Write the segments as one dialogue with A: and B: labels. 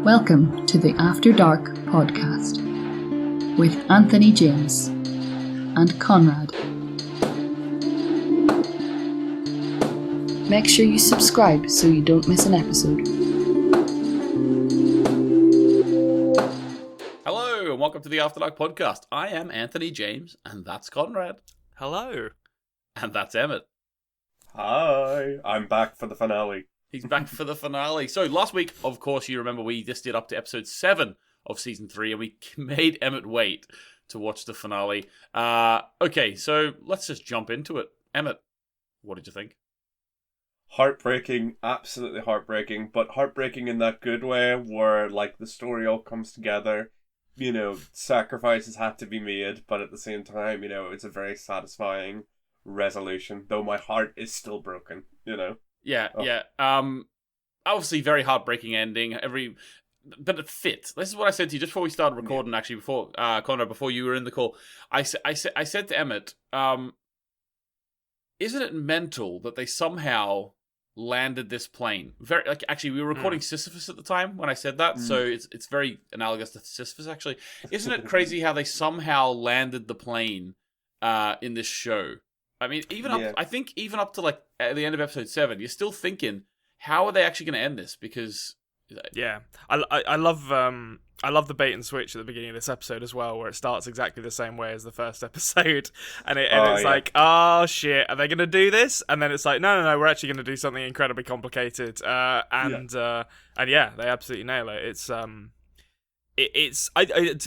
A: Welcome to the After Dark podcast with Anthony James and Konrad. Make sure you subscribe so you don't miss an episode.
B: Hello and welcome to the After Dark podcast. I am Anthony James and that's Konrad.
C: Hello.
B: And that's Emmett.
D: Hi, I'm back for the finale.
B: He's back for the finale. So last week, of course, you remember we just did up to episode 7 of season 3 and we made Emmett wait to watch the finale. Okay, so let's just jump into it. Emmett, what did you think?
D: Heartbreaking, absolutely heartbreaking, but heartbreaking in that good way where, like, the story all comes together. You know, sacrifices had to be made, but at the same time, you know, it's a very satisfying resolution, though my heart is still broken, you know?
B: Yeah. Obviously, very heartbreaking ending. But it fits. This is what I said to you just before we started recording. Yeah. Actually, before Konrad, before you were in the call, I said to Emmett, isn't it mental that they somehow landed this plane? Actually, we were recording Sisyphus at the time when I said that, so it's very analogous to Sisyphus. Actually, isn't it crazy how they somehow landed the plane in this show? I mean, I think even up to like at the end of episode 7, you're still thinking, how are they actually going to end this? Because
C: I love the bait and switch at the beginning of this episode as well, where it starts exactly the same way as the first episode, and it's like, oh shit, are they going to do this? And then it's like, no, we're actually going to do something incredibly complicated, and they absolutely nail it. It's to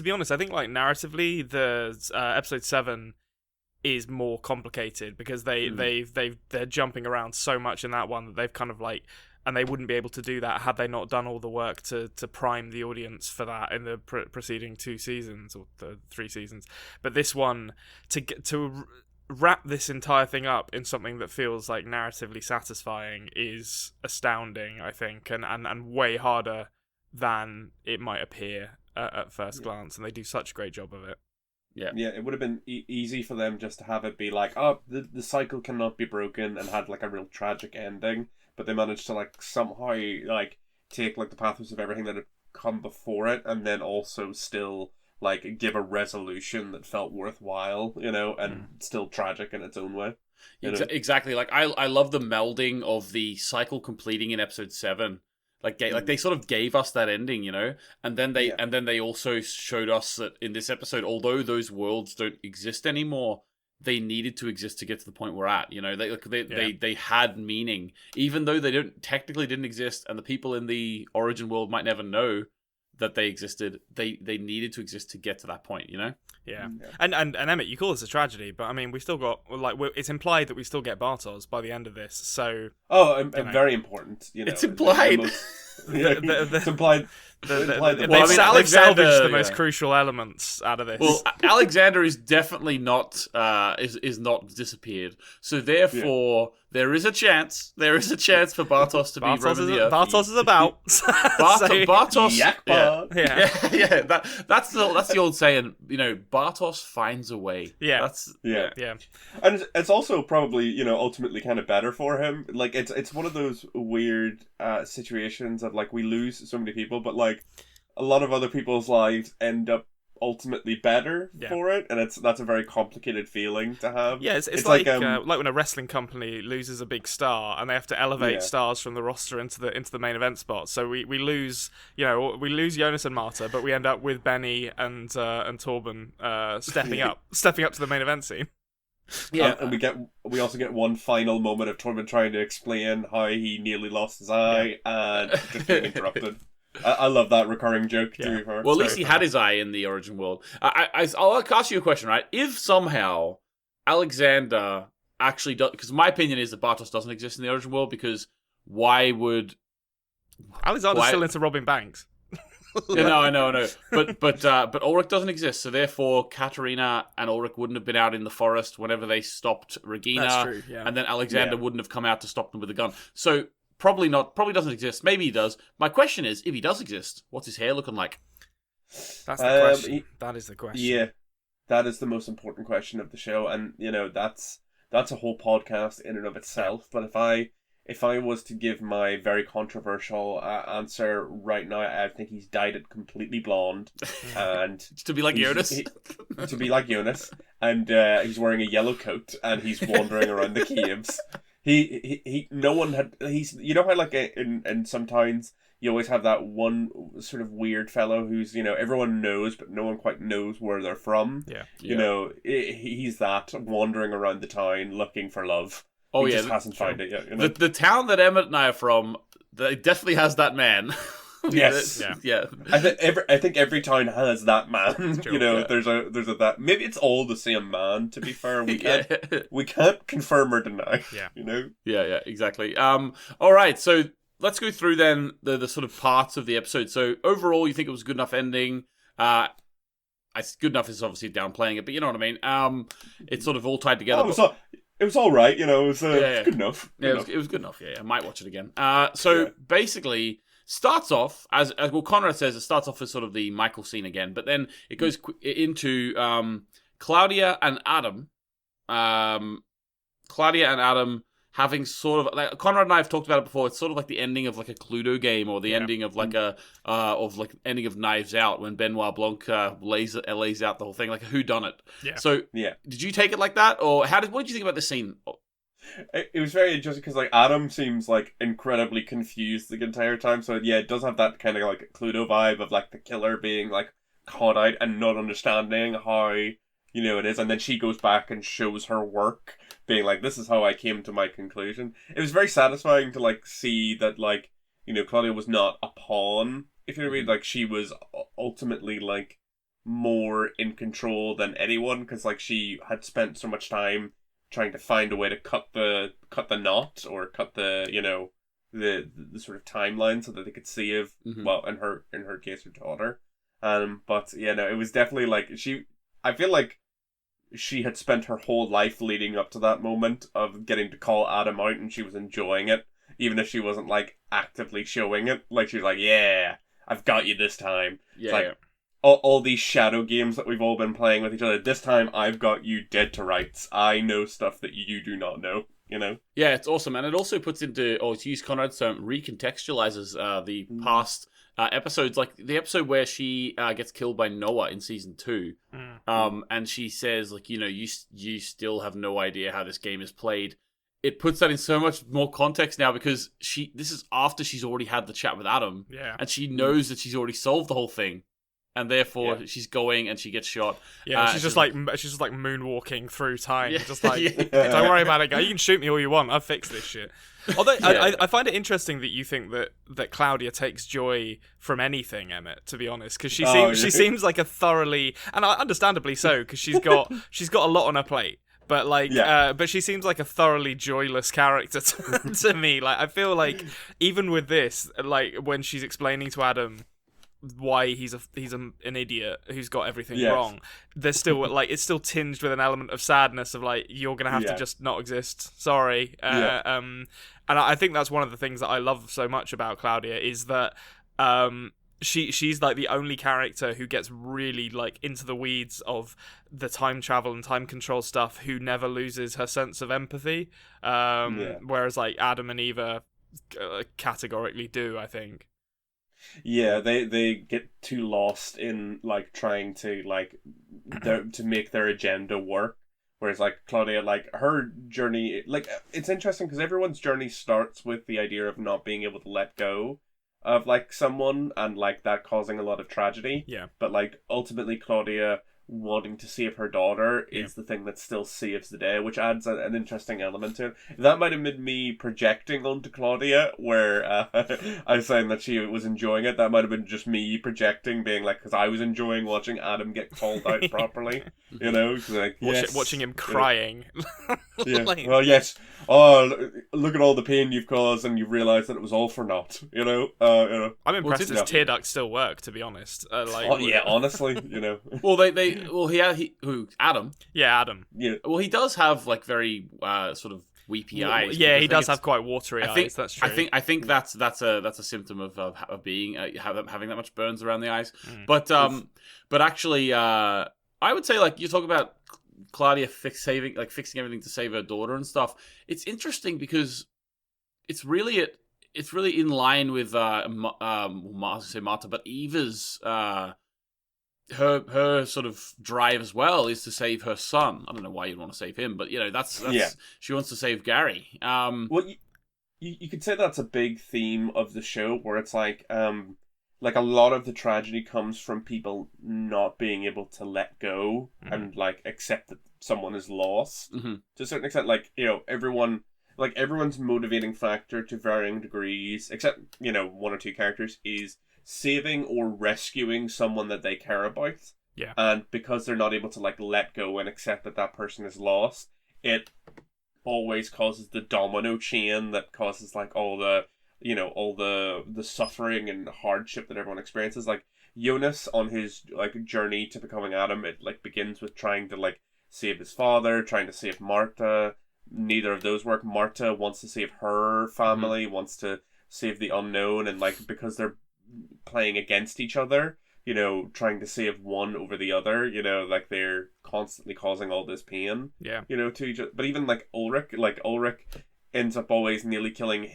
C: be honest, I think like narratively, the episode 7 is more complicated because they're jumping around so much in that one that they've kind of like, and they wouldn't be able to do that had they not done all the work to prime the audience for that in the preceding 2 seasons or the 3 seasons. But this one, to wrap this entire thing up in something that feels like narratively satisfying is astounding, I think, and way harder than it might appear at first glance, and they do such a great job of it.
D: Yeah, it would have been easy for them just to have it be like, oh, the cycle cannot be broken, and had like a real tragic ending. But they managed to like somehow like take like the pathos of everything that had come before it, and then also still like give a resolution that felt worthwhile, you know, and still tragic in its own way.
B: Exactly. Like I love the melding of the cycle completing in episode 7. Like they sort of gave us that ending, you know, and then they also showed us that in this episode, although those worlds don't exist anymore, they needed to exist to get to the point we're at. You know, they had meaning, even though they didn't exist, and the people in the origin world might never know that they existed. They needed to exist to get to that point. You know.
C: Yeah. And Emmett, you call this a tragedy, but I mean, we still got it's implied that we still get Bartos by the end of this. So
D: very important. You know,
B: it's implied.
D: It's implied.
C: They've salvaged the most crucial elements out of this.
B: Well, Alexander is definitely not is not disappeared. So therefore, there is a chance. There is a chance for Bartos to be roaming the earth.
C: Bartos is about.
B: Bartos.
D: Yeah.
B: That's the old saying. You know, Bartos finds a way.
C: Yeah.
D: And it's also probably, you know, ultimately kind of better for him. Like it's one of those weird situations of like we lose so many people, but like a lot of other people's lives end up ultimately better for it, and that's a very complicated feeling to have.
C: Yeah, it's like when a wrestling company loses a big star and they have to elevate stars from the roster into the main event spot. So we lose Jonas and Marta, but we end up with Benny and Torben stepping up to the main event scene.
D: Yeah, and we also get one final moment of Torben trying to explain how he nearly lost his eye and just being interrupted. I love that recurring joke too.
B: Well, at least he had his eye in the origin world. I'll ask you a question, right? If somehow Alexander actually does, because my opinion is that Bartos doesn't exist in the origin world, because why would
C: Alexander's still into robbing banks?
B: No, I know. But Ulrich doesn't exist, so therefore Katarina and Ulrich wouldn't have been out in the forest whenever they stopped Regina.
C: That's true, yeah.
B: And then Alexander wouldn't have come out to stop them with a gun. So probably doesn't exist. Maybe he does. My question is, if he does exist, what's his hair looking like?
C: That's the question. That is the question.
D: Yeah, that is the most important question of the show, and you know that's a whole podcast in and of itself. But if I was to give my very controversial answer right now, I think he's dyed it completely blonde, and
B: to be like Jonas.
D: To be like Jonas, and he's wearing a yellow coat, and he's wandering around the caves. No one had. He's, you know how like in some towns you always have that one sort of weird fellow who's, you know, everyone knows but no one quite knows where they're from.
C: Yeah.
D: You know, he's that wandering around the town looking for love.
B: Oh,
D: he
B: yeah,
D: just hasn't found it yet. You know?
B: The town that Emmett and I are from, it definitely has that man.
D: Yes.
B: Yeah.
D: I think every town has that man.
B: True,
D: you know,
B: yeah.
D: there's a that. Maybe it's all the same man. To be fair, we can't confirm or deny.
C: Yeah.
D: You know.
B: Yeah, exactly. All right, so let's go through then the sort of parts of the episode. So overall, you think it was a good enough ending? Good enough is obviously downplaying it, but you know what I mean. It's sort of all tied together.
D: It was all right. You know, it was good enough.
B: It was good enough. Yeah, I might watch it again. Basically, starts off as well. Konrad says it starts off as sort of the Michael scene again, but then it goes into Claudia and Adam. Claudia and Adam having sort of like Konrad and I have talked about it before. It's sort of like the ending of like a Cluedo game, or the ending of like ending of Knives Out when Benoit Blanc lays out the whole thing, like a whodunit.
C: Yeah.
B: So did you take it like that, or what did you think about this scene?
D: It was very interesting because like Adam seems like incredibly confused the entire time. So yeah, it does have that kind of like Cluedo vibe of like the killer being like caught out and not understanding how, you know, it is, and then she goes back and shows her work, being like, this is how I came to my conclusion. It was very satisfying to like see that, like, you know, Claudia was not a pawn, if you know what I mean. Like, she was ultimately like more in control than anyone, because like she had spent so much time trying to find a way to cut the knot, or cut the, you know, the sort of timeline so that they could save well, in her case, her daughter. But yeah, no, it was definitely like I feel like she had spent her whole life leading up to that moment of getting to call Adam out, and she was enjoying it, even if she wasn't like actively showing it. Like, she was like, yeah, I've got you this time.
B: Yeah,
D: like, all these shadow games that we've all been playing with each other, this time I've got you dead to rights. I know stuff that you do not know, you know?
B: Yeah, it's awesome. And it also puts into, or to use Konrad's term, recontextualizes the past episodes, like the episode where she gets killed by Noah in season 2. And she says, like, you know, you still have no idea how this game is played. It puts that in so much more context now, because this is after she's already had the chat with Adam.
C: Yeah.
B: And she knows that she's already solved the whole thing. And therefore, she's going and she gets shot.
C: Yeah, she's just like moonwalking through time.
B: Yeah.
C: Just like, don't worry about it, guy. You can shoot me all you want. I'll fix this shit. Although I find it interesting that you think that Claudia takes joy from anything, Emmett. To be honest, because she seems like a thoroughly, and understandably so, because she's got a lot on her plate. But like, but she seems like a thoroughly joyless character to me. Like, I feel like even with this, like when she's explaining to Adam why he's an idiot who's got everything wrong, there's still like, it's still tinged with an element of sadness of like, you're gonna have to just not exist. Sorry. And I think that's one of the things that I love so much about Claudia, is that she's like the only character who gets really like into the weeds of the time travel and time control stuff, who never loses her sense of empathy. Whereas like Adam and Eva categorically do, I think.
D: Yeah, they get too lost in like trying to like to make their agenda work, whereas like Claudia, like her journey, like it's interesting because everyone's journey starts with the idea of not being able to let go of like someone, and like that causing a lot of tragedy.
C: Yeah.
D: But like ultimately Claudia wanting to save her daughter is the thing that still saves the day, which adds an interesting element to it. That might have been me projecting onto Claudia, where I was saying that she was enjoying it. That might have been just me projecting, being like, because I was enjoying watching Adam get called out properly, you know? Like,
C: watching him crying.
D: Yeah. Well, yes. Oh, look at all the pain you've caused, and you've realised that it was all for naught, you know?
C: I'm impressed his tear ducts still work, to be honest.
D: Honestly, you know.
B: Well, Adam?
C: Yeah, Adam.
D: Yeah.
B: Well, he does have like very sort of weepy eyes.
C: Yeah, he does have quite watery eyes. That's true.
B: I think that's a symptom of being having that much burns around the eyes. But actually, I would say, like, you talk about Claudia fixing everything to save her daughter and stuff. It's interesting because it's really in line with I was to say Marta, but Eva's her sort of drive as well is to save her son. I don't know why you'd want to save him, but that's she wants to save Gary.
D: Well, you could say that's a big theme of the show, where it's like a lot of the tragedy comes from people not being able to let go and like accept that someone is lost to a certain extent. Like, everyone's motivating factor to varying degrees, except one or two characters, is saving or rescuing someone that they care about.
C: Yeah.
D: And because they're not able to like let go and accept that that person is lost, it always causes the domino chain that causes like all the suffering and hardship that everyone experiences. Like Jonas on his like journey to becoming Adam, it like begins with trying to like save his father, trying to save Marta. Neither of those work. Marta wants to save her family, wants to save the unknown, and like because they're playing against each other, trying to save one over the other, like they're constantly causing all this pain, to each other. But even like Ulrich ends up always nearly killing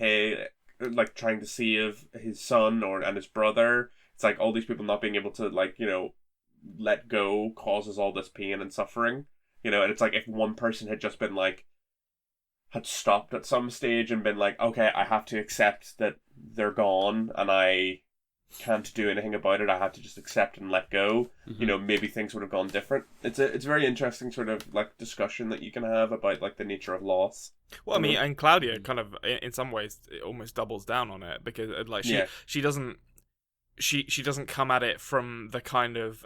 D: like trying to save his son and his brother. It's like all these people not being able to like, let go causes all this pain and suffering, and it's like if one person had just been like, had stopped at some stage and been like, okay, I have to accept that they're gone and I can't do anything about it, I have to just accept and let go, maybe things would have gone different. It's a very interesting sort of like discussion that you can have about like the nature of loss.
C: Well, I mean, and Claudia kind of in some ways it almost doubles down on it, because like she doesn't come at it from the kind of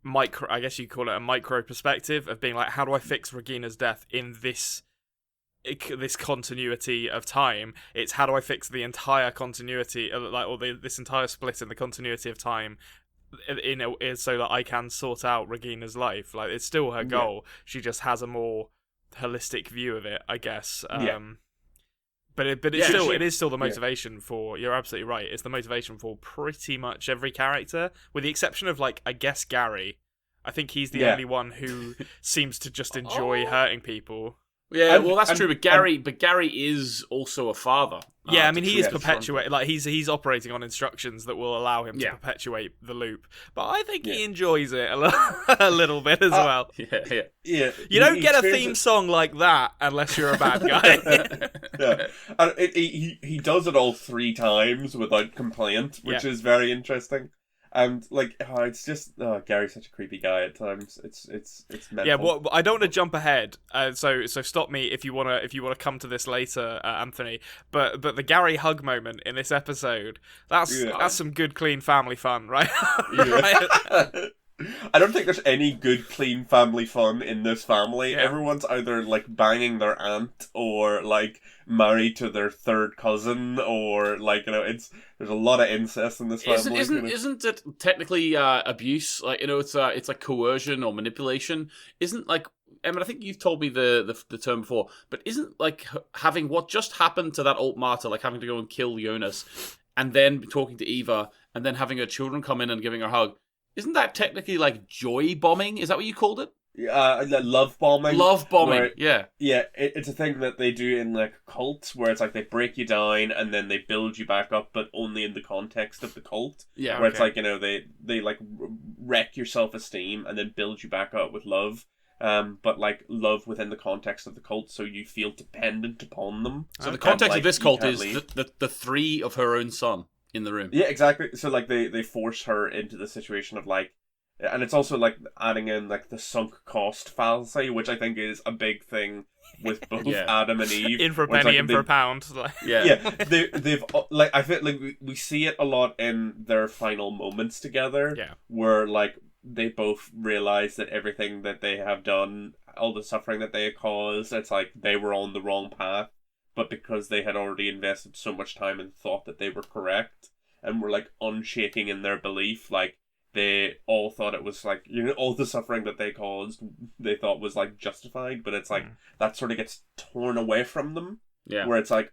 C: micro, I guess you call it a micro perspective of being like, how do I fix Regina's death in this continuity of time. It's how do I fix the entire continuity, this entire split in the continuity of time, so that I can sort out Regina's life. Like, it's still her goal. She just has a more holistic view of it, I guess. But it is still the motivation for. You're absolutely right. It's the motivation for pretty much every character, with the exception of like, I guess, Gary. I think he's the only one who seems to just enjoy hurting people.
B: Yeah, well, that's true. But Gary is also a father.
C: Yeah, I mean, he is perpetuating. Like he's operating on instructions that will allow him to perpetuate the loop. But I think he enjoys it a little bit as well.
D: Yeah.
C: You don't get a theme song like that unless you're a bad guy.
D: And he does it all 3 times without complaint, which is very interesting. And like, it's just Gary's such a creepy guy at times. It's mental.
C: Yeah, well, I don't want to jump ahead, so stop me if you wanna come to this later, Anthony. But the Gary hug moment in this episode, that's some good clean family fun, right? Right?
D: I don't think there's any good, clean family fun in this family.
C: Yeah.
D: Everyone's either like banging their aunt or like married to their third cousin, or like there's a lot of incest in this family.
B: Isn't it technically abuse? Like it's like coercion or manipulation. Isn't like Emmett? I think you've told me the term before, but isn't like having what just happened to that old martyr, like having to go and kill Jonas, and then talking to Eva, and then having her children come in and giving her a hug. Isn't that technically like joy bombing? Is that what you called it?
D: Love bombing.
B: Love bombing, yeah.
D: Yeah, it's a thing that they do in like cults, where it's like they break you down and then they build you back up, but only in the context of the cult.
B: Yeah,
D: where it's like, they like wreck your self-esteem and then build you back up with love. But like love within the context of the cult, so you feel dependent upon them.
B: So the context of this cult is the 3 of her own son in the room.
D: Yeah, exactly. So like they force her into the situation of like, and it's also like adding in like the sunk cost fallacy, which I think is a big thing with both Adam and Eve.
C: In for a penny, in for a pound.
D: They've like, I feel like we see it a lot in their final moments together.
C: Yeah,
D: where like they both realize that everything that they have done, all the suffering that they have caused, it's like they were on the wrong path. But because they had already invested so much time and thought that they were correct and were like unshaking in their belief, like they all thought it was like, all the suffering that they caused, they thought was like justified, but it's like that sort of gets torn away from them.
B: Yeah.
D: Where it's like,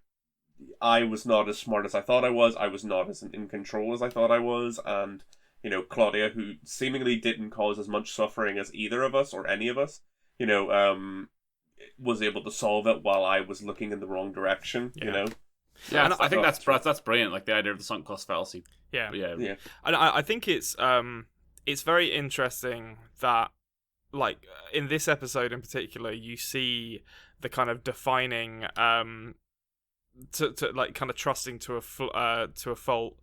D: I was not as smart as I thought I was not as in control as I thought I was, and Claudia, who seemingly didn't cause as much suffering as either of us or any of us, was able to solve it while I was looking in the wrong direction. You know.
B: Yeah, and I think that's brilliant. Like the idea of the sunk cost fallacy.
C: Yeah,
B: yeah.
C: And I think it's very interesting that, like, in this episode in particular, you see the kind of defining to like kind of trusting to a fault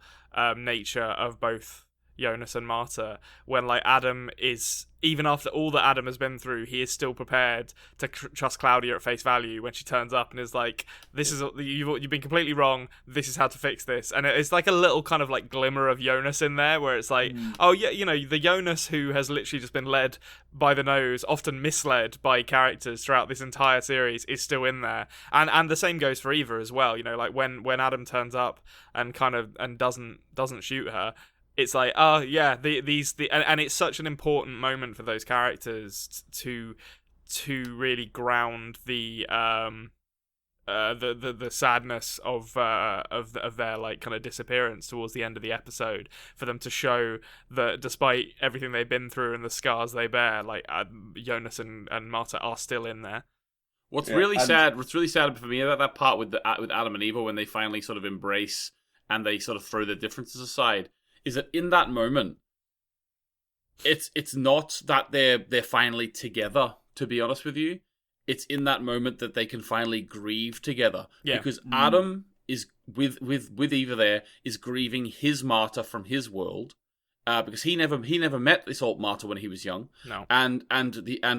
C: nature of both Jonas and Marta, when like Adam is, even after all that Adam has been through, he is still prepared to trust Claudia at face value when she turns up and is like, this is, you've been completely wrong, this is how to fix this. And it's like a little kind of like glimmer of Jonas in there, where it's like, oh yeah, you know, the Jonas who has literally just been led by the nose, often misled by characters throughout this entire series, is still in there. And the same goes for Eva as well, you know, like when Adam turns up and doesn't shoot her, it's like, oh yeah, and it's such an important moment for those characters to really ground the sadness of their like kind of disappearance towards the end of the episode, for them to show that despite everything they've been through and the scars they bear, like Jonas and Marta are still in there.
B: What's really sad for me about that part with Adam and Eva, when they finally sort of embrace and they sort of throw their differences aside, is that in that moment, it's not that they're finally together, to be honest with you. It's in that moment that they can finally grieve together. Yeah. Because Adam is with Eva there, is grieving his Marta from his world. Because he never met this old Marta when he was young.
C: No.
B: And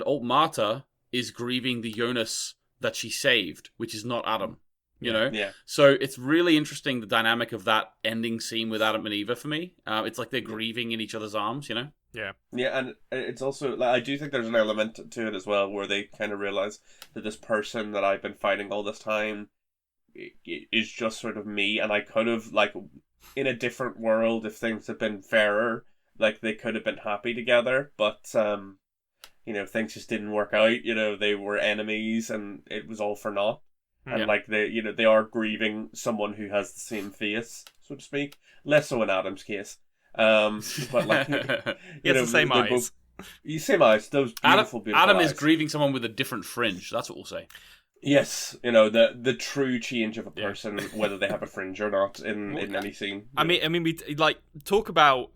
B: old Marta is grieving the Jonas that she saved, which is not Adam. You know?
D: Yeah.
B: So it's really interesting, the dynamic of that ending scene with Adam and Eva for me. It's like they're grieving in each other's arms, you know?
C: Yeah.
D: Yeah, and it's also, like, I do think there's an element to it as well, where they kind of realize that this person that I've been fighting all this time is just sort of me, and I could have, like, in a different world, if things had been fairer, like, they could have been happy together, but, you know, things just didn't work out. You know, they were enemies, and it was all for naught. And like they are grieving someone who has the same face, so to speak. Less so in Adam's case, but like
C: he has the same eyes.
D: Same eyes. Those beautiful
B: Adam
D: eyes.
B: is grieving someone with a different fringe. That's what we'll say.
D: Yes, you know, the true change of a person, whether they have a fringe or not, in any scene.
C: I mean, we like talk about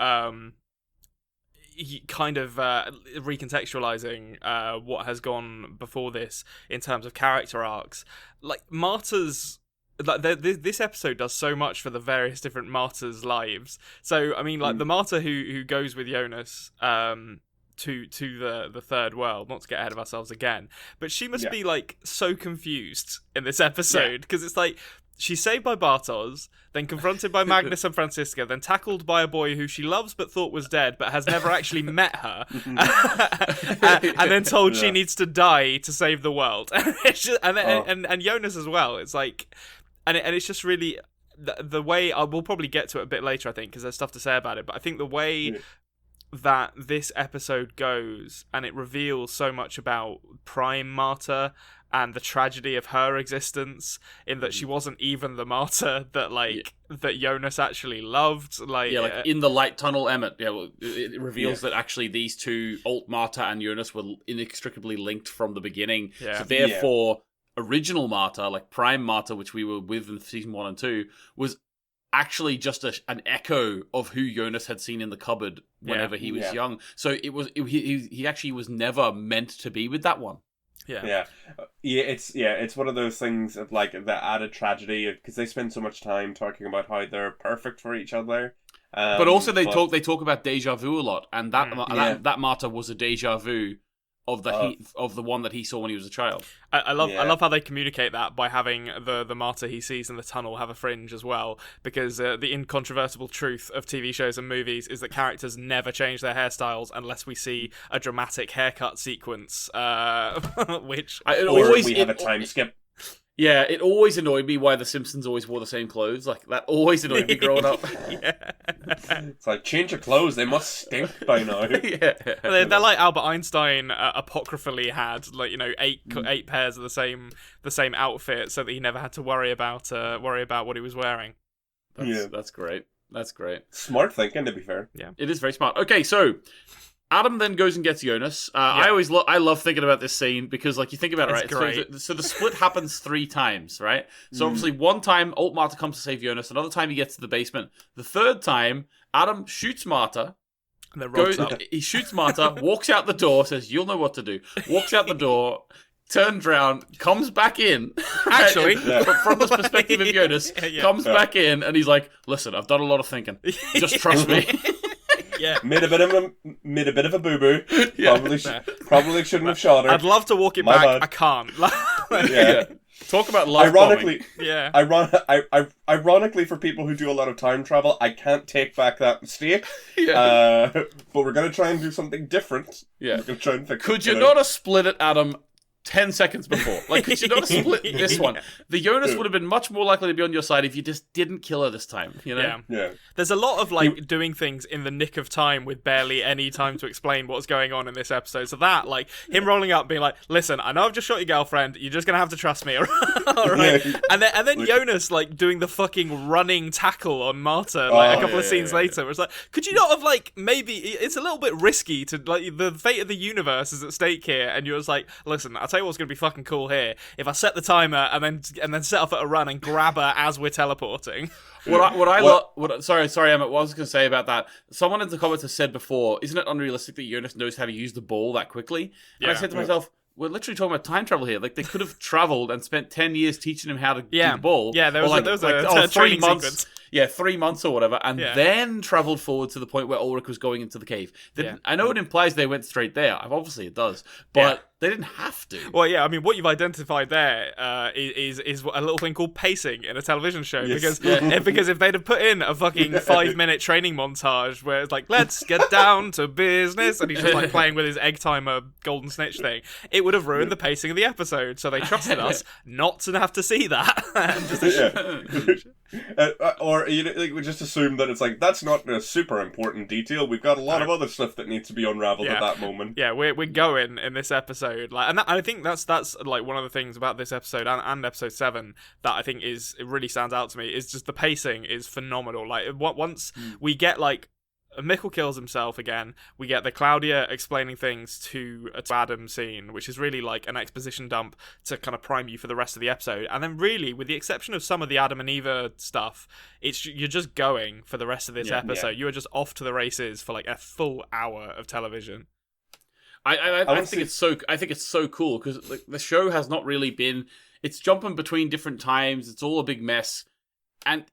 C: kind of recontextualizing what has gone before this in terms of character arcs. Like Marta's, like this episode does so much for the various different Marta's lives. So I mean, like the Marta who goes with Jonas to the third world, not to get ahead of ourselves again, but she must be like so confused in this episode, because it's like, she's saved by Bartos, then confronted by Magnus and Francisca, then tackled by a boy who she loves but thought was dead but has never actually met her, and then told she needs to die to save the world. It's just, and Jonas as well. It's like, and it's just really the way, we'll probably get to it a bit later, I think, because there's stuff to say about it, but I think the way that this episode goes, and it reveals so much about Prime Marta and the tragedy of her existence, in that she wasn't even the Marta that that Jonas actually loved. Like
B: in the light tunnel, Emmett. Yeah, well, it reveals that actually these two, Alt Marta and Jonas, were inextricably linked from the beginning. Yeah. So therefore, original Marta, like Prime Marta, which we were with in season 1 and 2, was actually just an echo of who Jonas had seen in the cupboard whenever he was young. So he actually was never meant to be with that one.
D: It's one of those things of like the added tragedy, because they spend so much time talking about how they're perfect for each other.
B: But also they talk about deja vu a lot, and that Marta was a deja vu of the one that he saw when he was a child.
C: I love how they communicate that by having the Marta he sees in the tunnel have a fringe as well, because the incontrovertible truth of TV shows and movies is that characters never change their hairstyles unless we see a dramatic haircut sequence, which
D: we have a time skip.
B: Yeah, it always annoyed me why the Simpsons always wore the same clothes. Like, that always annoyed me growing up.
D: It's like, change your clothes, they must stink by now.
C: They're like Albert Einstein apocryphally had, like, you know, eight pairs of the same outfit, so that he never had to worry about what he was wearing.
B: That's great. That's great.
D: Smart thinking, to be fair.
C: Yeah,
B: it is very smart. Okay, so Adam then goes and gets Jonas. I love thinking about this scene because, like, you think about it, right?
C: Great.
B: So the split happens 3 times, right? So obviously, one time Alt Marta comes to save Jonas. Another time he gets to the basement. The third time, Adam shoots Marta.
C: And then rolls up.
B: He shoots Marta, walks out the door, says, "You'll know what to do." Walks out the door. Turns around, comes back in.
C: Actually,
B: but from the perspective of Jonas, comes back in, and he's like, "Listen, I've done a lot of thinking. Just trust me."
C: Yeah,
D: made a bit of a boo boo. Probably shouldn't have shot her.
C: I'd love to walk it back.
D: Bad.
C: I can't.
B: Yeah. Talk about life bombing.
D: Ironically, for people who do a lot of time travel, I can't take back that mistake. But we're gonna try and do something different.
B: Yeah.
D: We're gonna try and fix
B: Could you not have split it, Adam? 10 seconds before. Like, could you not have split this one? The Jonas would have been much more likely to be on your side if you just didn't kill her this time, you know?
D: Yeah.
C: There's a lot of, like, doing things in the nick of time with barely any time to explain what's going on in this episode. So that, like, him rolling up being like, "Listen, I know I've just shot your girlfriend, you're just gonna have to trust me," alright? And then Jonas, like, doing the fucking running tackle on Marta, like, a couple of scenes later, where it's like, could you not have, like, maybe, it's a little bit risky to, like, the fate of the universe is at stake here, and you're just like, "Listen, I'll tell you what's going to be fucking cool here. If I set the timer and then set off at a run and grab her as we're teleporting."
B: Sorry, Emmett. What I was going to say about that? Someone in the comments has said before, isn't it unrealistic that Jonas knows how to use the ball that quickly? And I said to myself, we're literally talking about time travel here. Like, they could have traveled and spent 10 years teaching him how to do the ball.
C: Yeah, there was a
B: 3 months.
C: sequence.
B: Yeah, 3 months or whatever, and then travelled forward to the point where Ulrich was going into the cave. I know it implies they went straight there. Obviously, it does, but they didn't have to.
C: Well, yeah, I mean, what you've identified there is a little thing called pacing in a television show.
D: Yes.
C: Because if they'd have put in a fucking 5-minute training montage where it's like, "Let's get down to business," and he's just like playing with his egg timer golden snitch thing, it would have ruined the pacing of the episode. So they trusted us not to have to see that.
D: Or we just assume that it's like, that's not a super important detail. We've got a lot of other stuff that needs to be unraveled at that moment.
C: Yeah, we're going in this episode, like, and I think that's like one of the things about this episode and episode 7 that I think it really stands out to me is just the pacing is phenomenal. Like, once we get, like, Mikkel kills himself again, we get the Claudia explaining things to Adam scene, which is really like an exposition dump to kind of prime you for the rest of the episode. And then really, with the exception of some of the Adam and Eva stuff, you're just going for the rest of this episode. You are just off to the races for like a full hour of television.
B: I think it's so cool because, like, the show has not really been. It's jumping between different times. It's all a big mess, and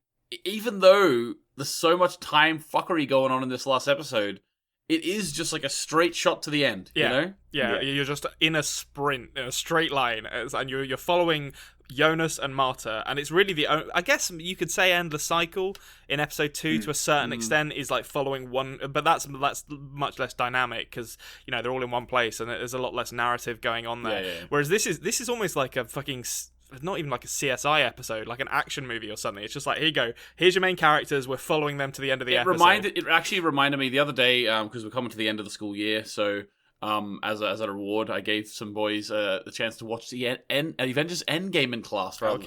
B: even though there's so much time fuckery going on in this last episode, it is just like a straight shot to the end.
C: Yeah.
B: You know?
C: Yeah, you're just in a sprint, in a straight line, and you're following Jonas and Marta, and it's really I guess you could say endless cycle in episode 2 to a certain extent is like following one, but that's much less dynamic because, you know, they're all in one place and there's a lot less narrative going on there.
B: Yeah.
C: Whereas this is almost like a fucking, not even like a CSI episode, like an action movie or something. It's just like, here you go, here's your main characters, we're following them to the end of the episode. It
B: actually reminded me the other day, because we're coming to the end of the school year, so as a reward, I gave some boys the chance to watch the Avengers Endgame in class rather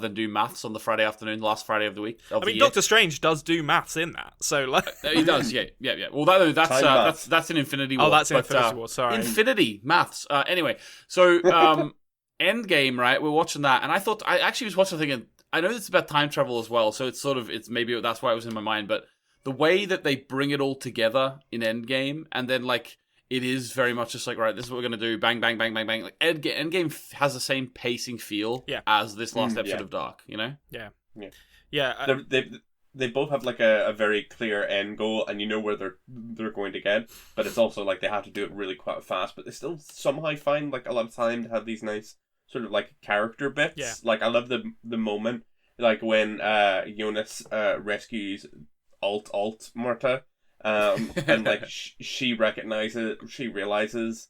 B: than do maths on the Friday afternoon, last Friday of the week.
C: I mean, Doctor Strange does do maths in that, so like
B: he does, yeah. Well, that's an Infinity War.
C: Oh, that's Infinity War. Sorry,
B: Infinity maths. Anyway, so Endgame, right? We're watching that, and I actually was watching thinking, I know it's about time travel as well, so it's maybe that's why it was in my mind, but the way that they bring it all together in Endgame, and then like. It is very much just like, right, this is what we're going to do, bang, bang, bang, bang, bang. Like, Endgame has the same pacing feel as this last episode of Dark, you know?
C: Yeah.
D: They both have like a very clear end goal, and you know where they're going to get, but it's also like they have to do it really quite fast, but they still somehow find like a lot of time to have these nice sort of like character bits.
C: Yeah.
D: Like, I love the moment, like when Jonas rescues Alt Marta. And like she realizes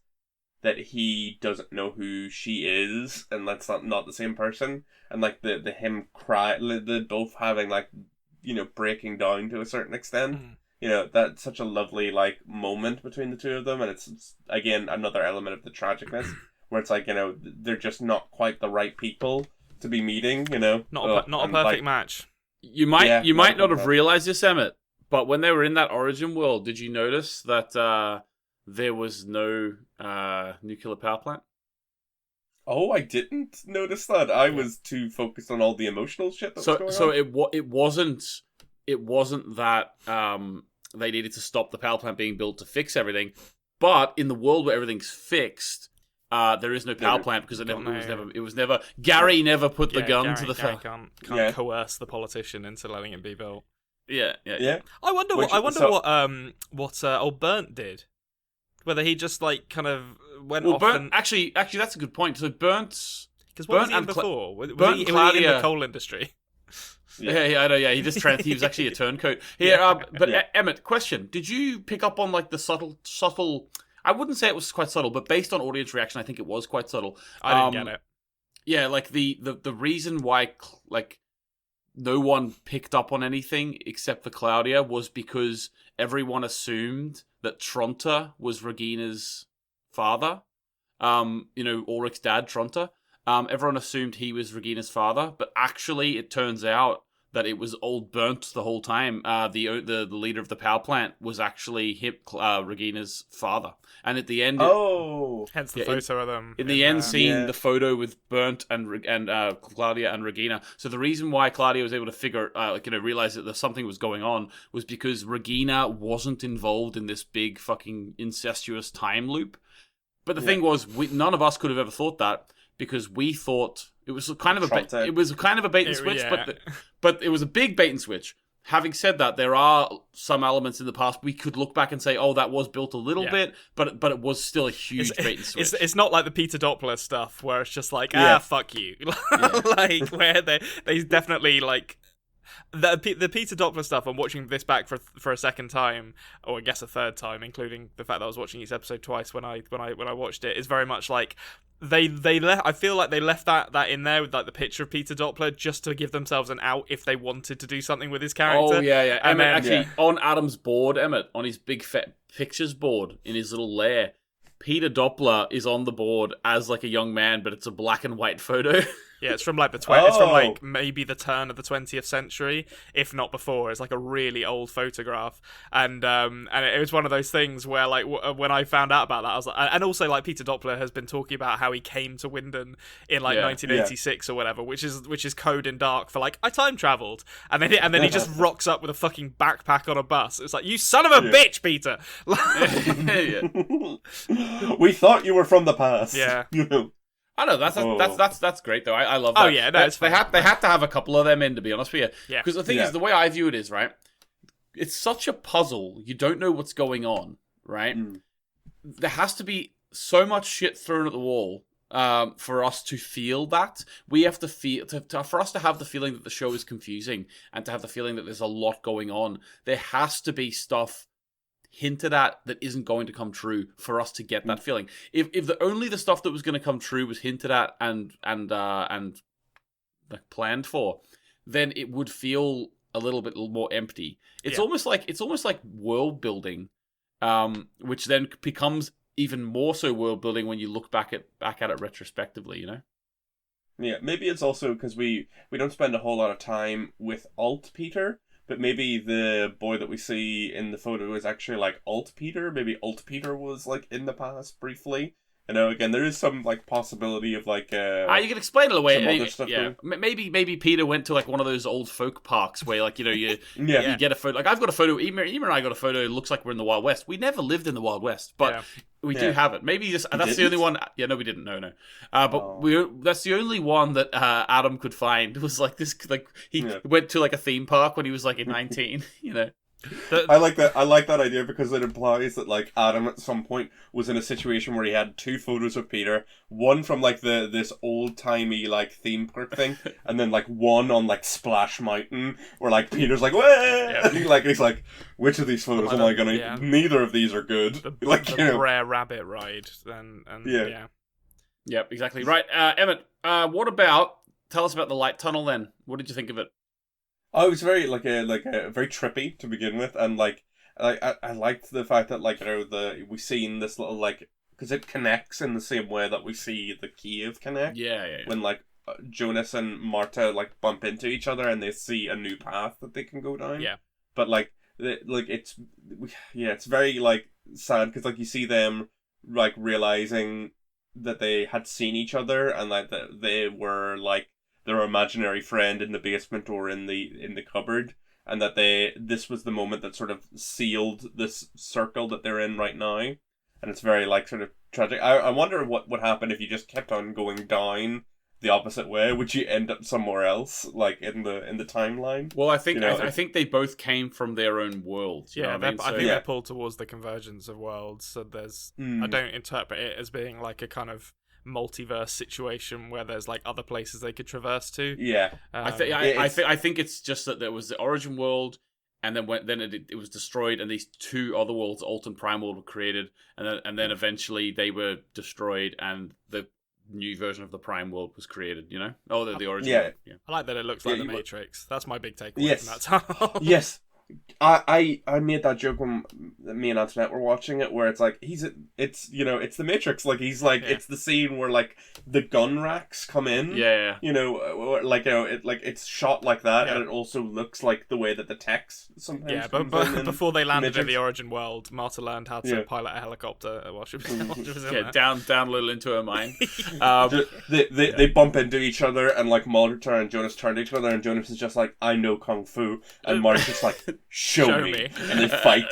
D: that he doesn't know who she is, and that's not the same person, and like the him cry, the both having like, you know, breaking down to a certain extent. You know, that's such a lovely like moment between the two of them, and it's again another element of the tragicness where it's like, you know, they're just not quite the right people to be meeting. You know,
C: not a perfect match.
B: You might not have realized this, Emmett, But when they were in that origin world, did you notice that there was no nuclear power plant?
D: Oh, I didn't notice that. I was too focused on all the emotional shit that was going on.
B: So it wasn't that they needed to stop the power plant being built to fix everything, but in the world where everything's fixed, there is no power plant because it was never Gary never put the gun to the
C: Gary can't coerce the politician into letting it be built.
B: Yeah.
C: I wonder what old Burnt did. Whether he just like kind of went off.
B: Burnt, actually, that's a good point. So Burnt's
C: because what was he in before? Was he in the coal industry?
B: Yeah, I know. Yeah, he was actually a turncoat. Emmett, question: did you pick up on like the subtle? I wouldn't say it was quite subtle, but based on audience reaction, I think it was quite subtle.
C: I didn't get it.
B: Yeah, like the reason why like no one picked up on anything except for Claudia was because everyone assumed that Tronta was Regina's father. Ulrich's dad, Tronta. Everyone assumed he was Regina's father, but actually it turns out that it was old Burnt the whole time. The leader of the power plant was actually Regina's father. And at the end,
C: hence the photo of them.
B: In the end scene, the photo with Burnt and Claudia and Regina. So the reason why Claudia was able to realize that something was going on was because Regina wasn't involved in this big fucking incestuous time loop. But the thing was, none of us could have ever thought that because we thought it was kind of a bait and switch, but it was a big bait and switch. Having said that, there are some elements in the past we could look back and say, "Oh, that was built a little bit," but it was still a huge bait and switch.
C: It's not like the Peter Doppler stuff where it's just like, fuck you, like where they definitely like. The Peter Doppler stuff. I'm watching this back for a second time, or I guess a third time, including the fact that I was watching each episode twice when I watched it. Is very much like they left. I feel like they left that in there with like the picture of Peter Doppler just to give themselves an out if they wanted to do something with his character.
B: Oh yeah. Emmett, on Adam's board, on his big fat pictures board in his little lair, Peter Doppler is on the board as like a young man, but it's a black and white photo.
C: Yeah, it's from like it's from like maybe the turn of the 20th century, if not before. It's like a really old photograph, and it was one of those things where like when I found out about that, I was like, and also like Peter Doppler has been talking about how he came to Wyndon in like 1986 or whatever, which is code in dark for like I time traveled, and then he just rocks up with a fucking backpack on a bus. It's like, you son of a bitch, Peter.
D: We thought you were from the past.
C: Yeah.
B: I know that's great though. I love that.
C: Oh yeah, no,
B: they had to have a couple of them in, to be honest with you.
C: Yeah.
B: Because the thing is, the way I view it is, right, it's such a puzzle. You don't know what's going on, right? There has to be so much shit thrown at the wall for us to feel that. We have to feel for us to have the feeling that the show is confusing and to have the feeling that there's a lot going on. There has to be stuff hinted at that isn't going to come true for us to get that feeling. If the stuff that was going to come true was hinted at and like planned for, then it would feel a little bit more empty. It's almost like world building, which then becomes even more so world building when you look back at it retrospectively. You know.
D: Yeah, maybe it's also because we don't spend a whole lot of time with Alt Peter. But maybe the boy that we see in the photo is actually like Alt Peter. Maybe Alt Peter was like in the past briefly. You know, again, there is some like possibility of like.
B: You can explain it away. Maybe Peter went to like one of those old folk parks where like you get a photo. Like I've got a photo. Ema and I got a photo. It looks like we're in the Wild West. We never lived in the Wild West, but we do have it. Maybe that's the only one. Yeah, no, we didn't. No. That's the only one that Adam could find. It was like this. Like he went to like a theme park when he was like 19. You know.
D: I like that idea because it implies that like Adam at some point was in a situation where he had two photos of Peter, one from like this old timey like theme park thing, and then like one on like Splash Mountain where like Peter's like, he's like, which of these photos am I gonna? Yeah. Neither of these are good.
C: The Brer Rabbit ride,
B: Yep, exactly right. Emmett, tell us about the light tunnel then. What did you think of it?
D: Oh, it was very very trippy to begin with, and like I liked the fact that like we seen this little like because it connects in the same way that we see the Kiev connect.
B: Yeah.
D: When like Jonas and Marta like bump into each other and they see a new path that they can go down.
C: Yeah.
D: But like like it's very like sad because like you see them like realizing that they had seen each other and that they were like their imaginary friend in the basement or in the cupboard, and that this was the moment that sort of sealed this circle that they're in right now, and it's very like sort of tragic. I wonder what would happen if you just kept on going down the opposite way. Would you end up somewhere else, like in the timeline?
B: Well, I think I think they both came from their own worlds.
C: Yeah, I think they're pulled towards the convergence of worlds. So there's I don't interpret it as being like a kind of multiverse situation where there's like other places they could traverse to.
D: Yeah,
B: I think it's just that there was the origin world, and then it was destroyed, and these two other worlds, Alt and Prime World, were created, and then eventually they were destroyed, and the new version of the Prime World was created, you know? Oh, the origin.
D: Yeah.
B: Yeah.
C: I like that it looks like the Matrix. That's my big takeaway from that time.
D: Yes. I made that joke when me and Antoinette were watching it, where it's like it's the Matrix. Like he's like it's the scene where like the gun racks come in.
B: Yeah.
D: It's shot like that, and it also looks like the way that the text sometimes.
C: Yeah, but before they landed in the origin world, Marta learned how to pilot a helicopter while she was in there.
B: down a little into her mind.
D: They bump into each other, and like Marta and Jonas turn to each other, and Jonas is just like, "I know kung fu," and Marta's just like, Show me. And they fight.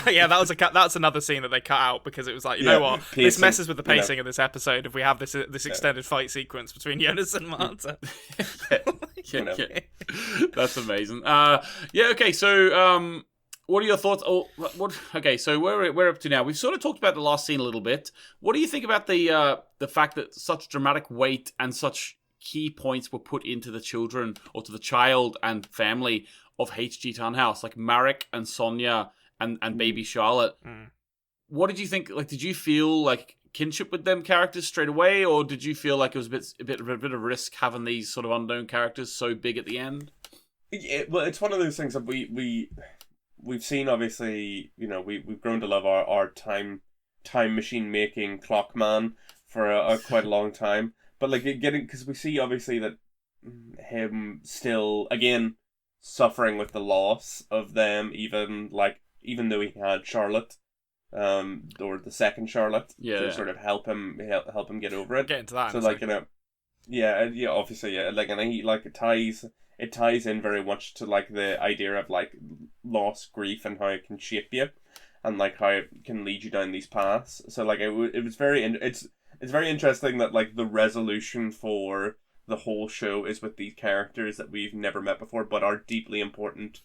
C: Yeah, that's another scene that they cut out because it was like, you know what? Pacing, this messes with the pacing of this episode if we have this extended fight sequence between Jonas and Marta.
B: That's amazing. Okay, so what are your thoughts? Okay, so we're up to now. We've sort of talked about the last scene a little bit. What do you think about the fact that such dramatic weight and such key points were put into the children or to the child and family of H.G. Tannhaus, like Marek and Sonia and baby Charlotte? What did you think? Like, did you feel like kinship with them characters straight away, or did you feel like it was a bit of risk having these sort of unknown characters so big at the end?
D: Well, it's one of those things that we've seen. Obviously, we've grown to love our time machine making clock man for quite a long time. But like because we see obviously that him still again suffering with the loss of them, even though he had Charlotte, or the second Charlotte, to sort of help him get over it.
C: Get into that.
D: So like obviously and he like it ties in very much to like the idea of like loss, grief, and how it can shape you, and like how it can lead you down these paths. So like it was very It's very interesting that like the resolution for the whole show is with these characters that we've never met before, but are deeply important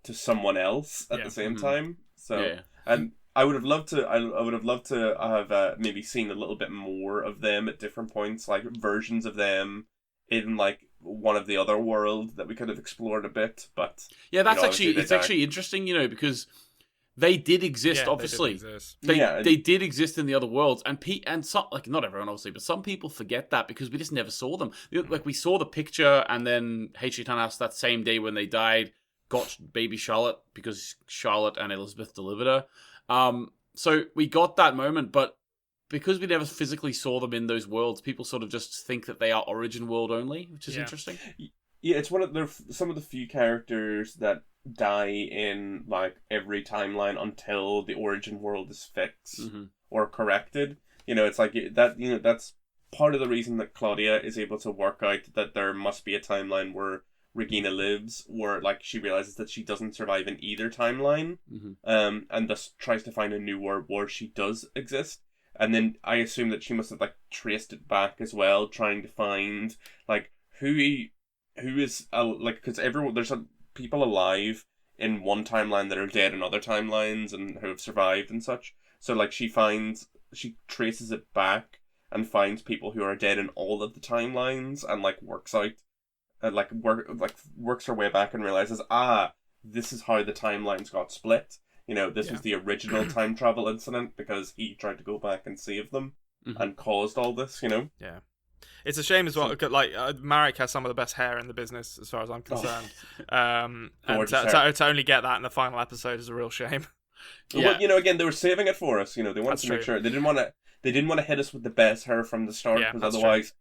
D: to someone else at the same time. So, and I would have loved to have maybe seen a little bit more of them at different points, like versions of them in like one of the other worlds that we could have explored a bit. But
B: that's actually interesting, because they did exist, obviously. They did exist in the other worlds, and some, like, not everyone obviously, but some people forget that because we just never saw them. Like, we saw the picture, and then H.G. Tannhaus that same day when they died got baby Charlotte because Charlotte and Elizabeth delivered her. So we got that moment, but because we never physically saw them in those worlds, people sort of just think that they are origin world only, which is interesting.
D: Yeah, it's some of the few characters that die in like every timeline until the origin world is fixed or corrected. It's like that. That's part of the reason that Claudia is able to work out that there must be a timeline where Regina lives, where like she realizes that she doesn't survive in either timeline, and thus tries to find a new world where she does exist. And then I assume that she must have like traced it back as well, trying to find like who is like, because there's people alive in one timeline that are dead in other timelines and who have survived and such. So like she traces it back and finds people who are dead in all of the timelines and like works out works her way back and realizes, this is how the timelines got split. This was the original time travel incident because he tried to go back and save them and caused all this.
C: Yeah. It's a shame as well. Like Marek has some of the best hair in the business, as far as I'm concerned. And to only get that in the final episode is a real shame.
D: Well, again, they were saving it for us. They wanted to make sure they didn't want to hit us with the best hair from the start, because otherwise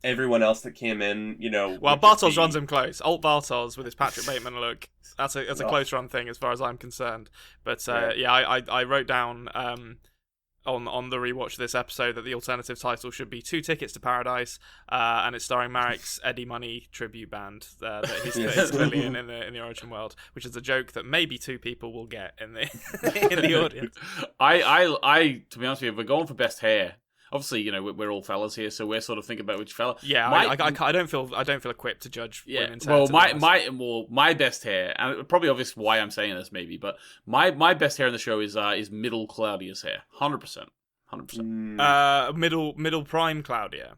D: everyone else that came in,
C: Well, Bartos runs him close. Alt Bartos with his Patrick Bateman look. That's a close run thing as far as I'm concerned. But I wrote down on the rewatch of this episode that the alternative title should be 2 Tickets to Paradise, and it's starring Marek's Eddie Money tribute band that he's clearly in the Origin world, which is a joke that maybe 2 people will get in the audience.
B: I to be honest with you, we're going for best hair. Obviously, we're all fellas here, so we're sort of thinking about which fella.
C: Yeah, I don't feel equipped to judge women's hair.
B: Well, my best hair, and it's probably obvious why I'm saying this, maybe, but my best hair in the show is middle Claudia's hair, 100%.
C: Middle prime Claudia.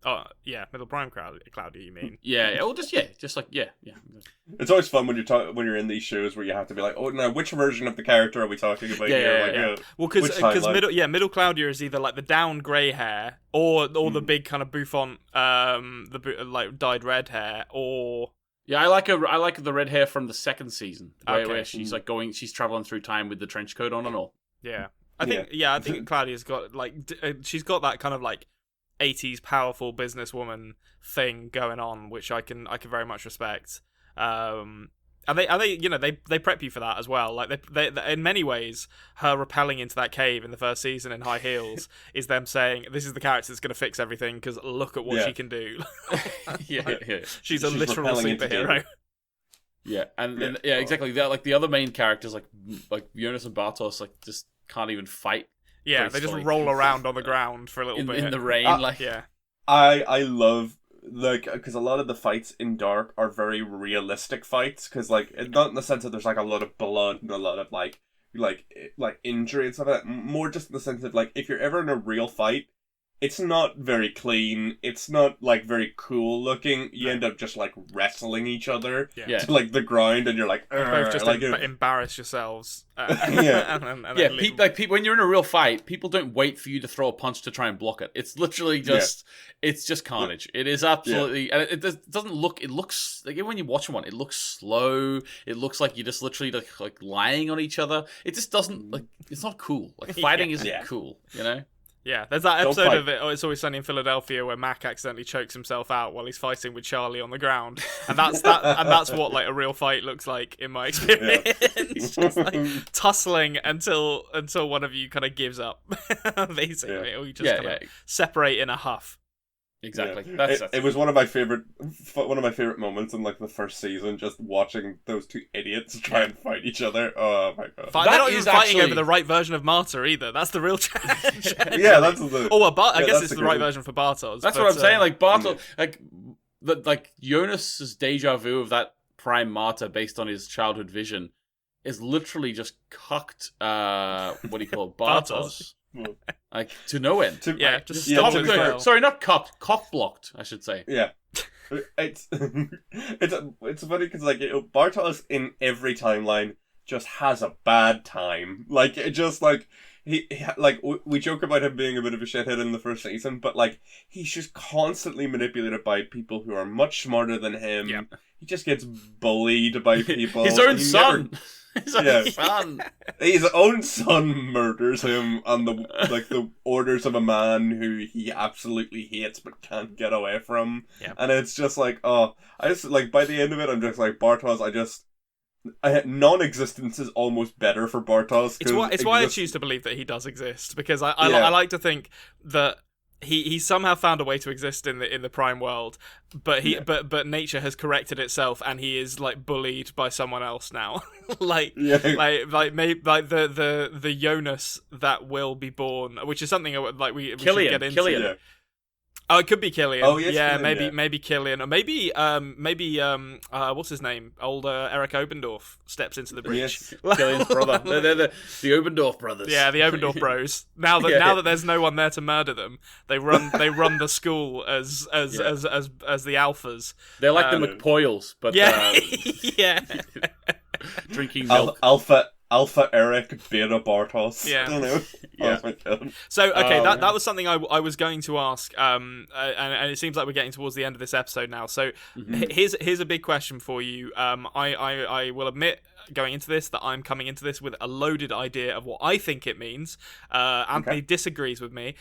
C: Oh yeah, middle prime Claudia. You mean?
B: Yeah. Well, just like yeah.
D: It's always fun when you're in these shows where you have to be like, oh, now which version of the character are we talking about here?
C: Yeah. Well, because middle Claudia is either like the down grey hair or the big kind of bouffant, like dyed red hair, or
B: I like the red hair from the second season where she's like she's traveling through time with the trench coat on and all.
C: Yeah, I think Claudia's got she's got that kind of like 80s powerful businesswoman thing going on, which I can very much respect. And they prep you for that as well. Like they in many ways, her rappelling into that cave in the first season in high heels is them saying, "This is the character that's going to fix everything because look at what she can do." She's a literal superhero.
B: Yeah, and exactly. Like the other main characters, like Jonas and Bartos, like just can't even fight.
C: Yeah, they just roll around on the ground for a little bit
B: in the rain.
D: I love because a lot of the fights in Dark are very realistic fights, because not in the sense that there's like a lot of blood and a lot of like injury and stuff like that. More just in the sense of like if you're ever in a real fight, it's not very clean. It's not like very cool looking. You end up just like wrestling each other to like the ground, and you're like,
C: both just embarrass yourselves.
B: When you're in a real fight, people don't wait for you to throw a punch to try and block it. It's literally just it's just carnage. It is absolutely, and it doesn't look. It looks like when you watch one, it looks slow. It looks like you're just literally like lying on each other. It just doesn't like. It's not cool. Like fighting isn't cool.
C: Yeah, there's that episode of It's Always Sunny in Philadelphia where Mac accidentally chokes himself out while he's fighting with Charlie on the ground, and that's what like a real fight looks like in my experience. Just like tussling until one of you kind of gives up, basically, or you just kind of separate in a huff.
B: Exactly.
D: Yeah. It was one of my favorite moments in like the first season, just watching those 2 idiots try and fight each other. Oh my god!
C: They're not even fighting over the right version of Marta either. That's the real challenge.
D: That's the.
C: I guess it's the right version for Bartos.
B: That's what I'm saying. Like Bartos, like Jonas's deja vu of that prime Marta based on his childhood vision is literally just cucked. What do you call it, Bartos? Like to no end. Sorry, not cock blocked, I should say.
D: Yeah, it's funny because like Bartos in every timeline just has a bad time. Like it just like he we joke about him being a bit of a shithead in the first season, but like he's just constantly manipulated by people who are much smarter than him.
C: Yep.
D: He just gets bullied by people.
B: His own son. His
D: own son murders him on the orders of a man who he absolutely hates but can't get away from.
C: Yep.
D: And it's just like, I just like by the end of it, I'm just like Bartos. Non-existence is almost better for Bartos.
C: It's why I choose to believe that he does exist, because I like to think that he somehow found a way to exist in the prime world, but but nature has corrected itself, and he is like bullied by someone else now. like the Jonas that will be born, which is something like we should get into.
B: Killian. Yeah.
C: Oh, it could be Killian.
D: Oh, yes,
C: maybe Killian, or maybe what's his name? Old Eric Obendorf steps into the breach.
B: Yes, Killian's brother. They're the Obendorf brothers.
C: Yeah, the Obendorf bros. Now that there's no one there to murder them, they run the school as the alphas.
B: They're like the McPoyles, but drinking milk.
D: Alpha Eric, Beta Bartos.
C: Yeah.
D: I don't know.
C: So, okay, that was something I was going to ask, and it seems like we're getting towards the end of this episode now. So, here's a big question for you. I will admit, going into this, that I'm coming into this with a loaded idea of what I think it means. Anthony disagrees with me.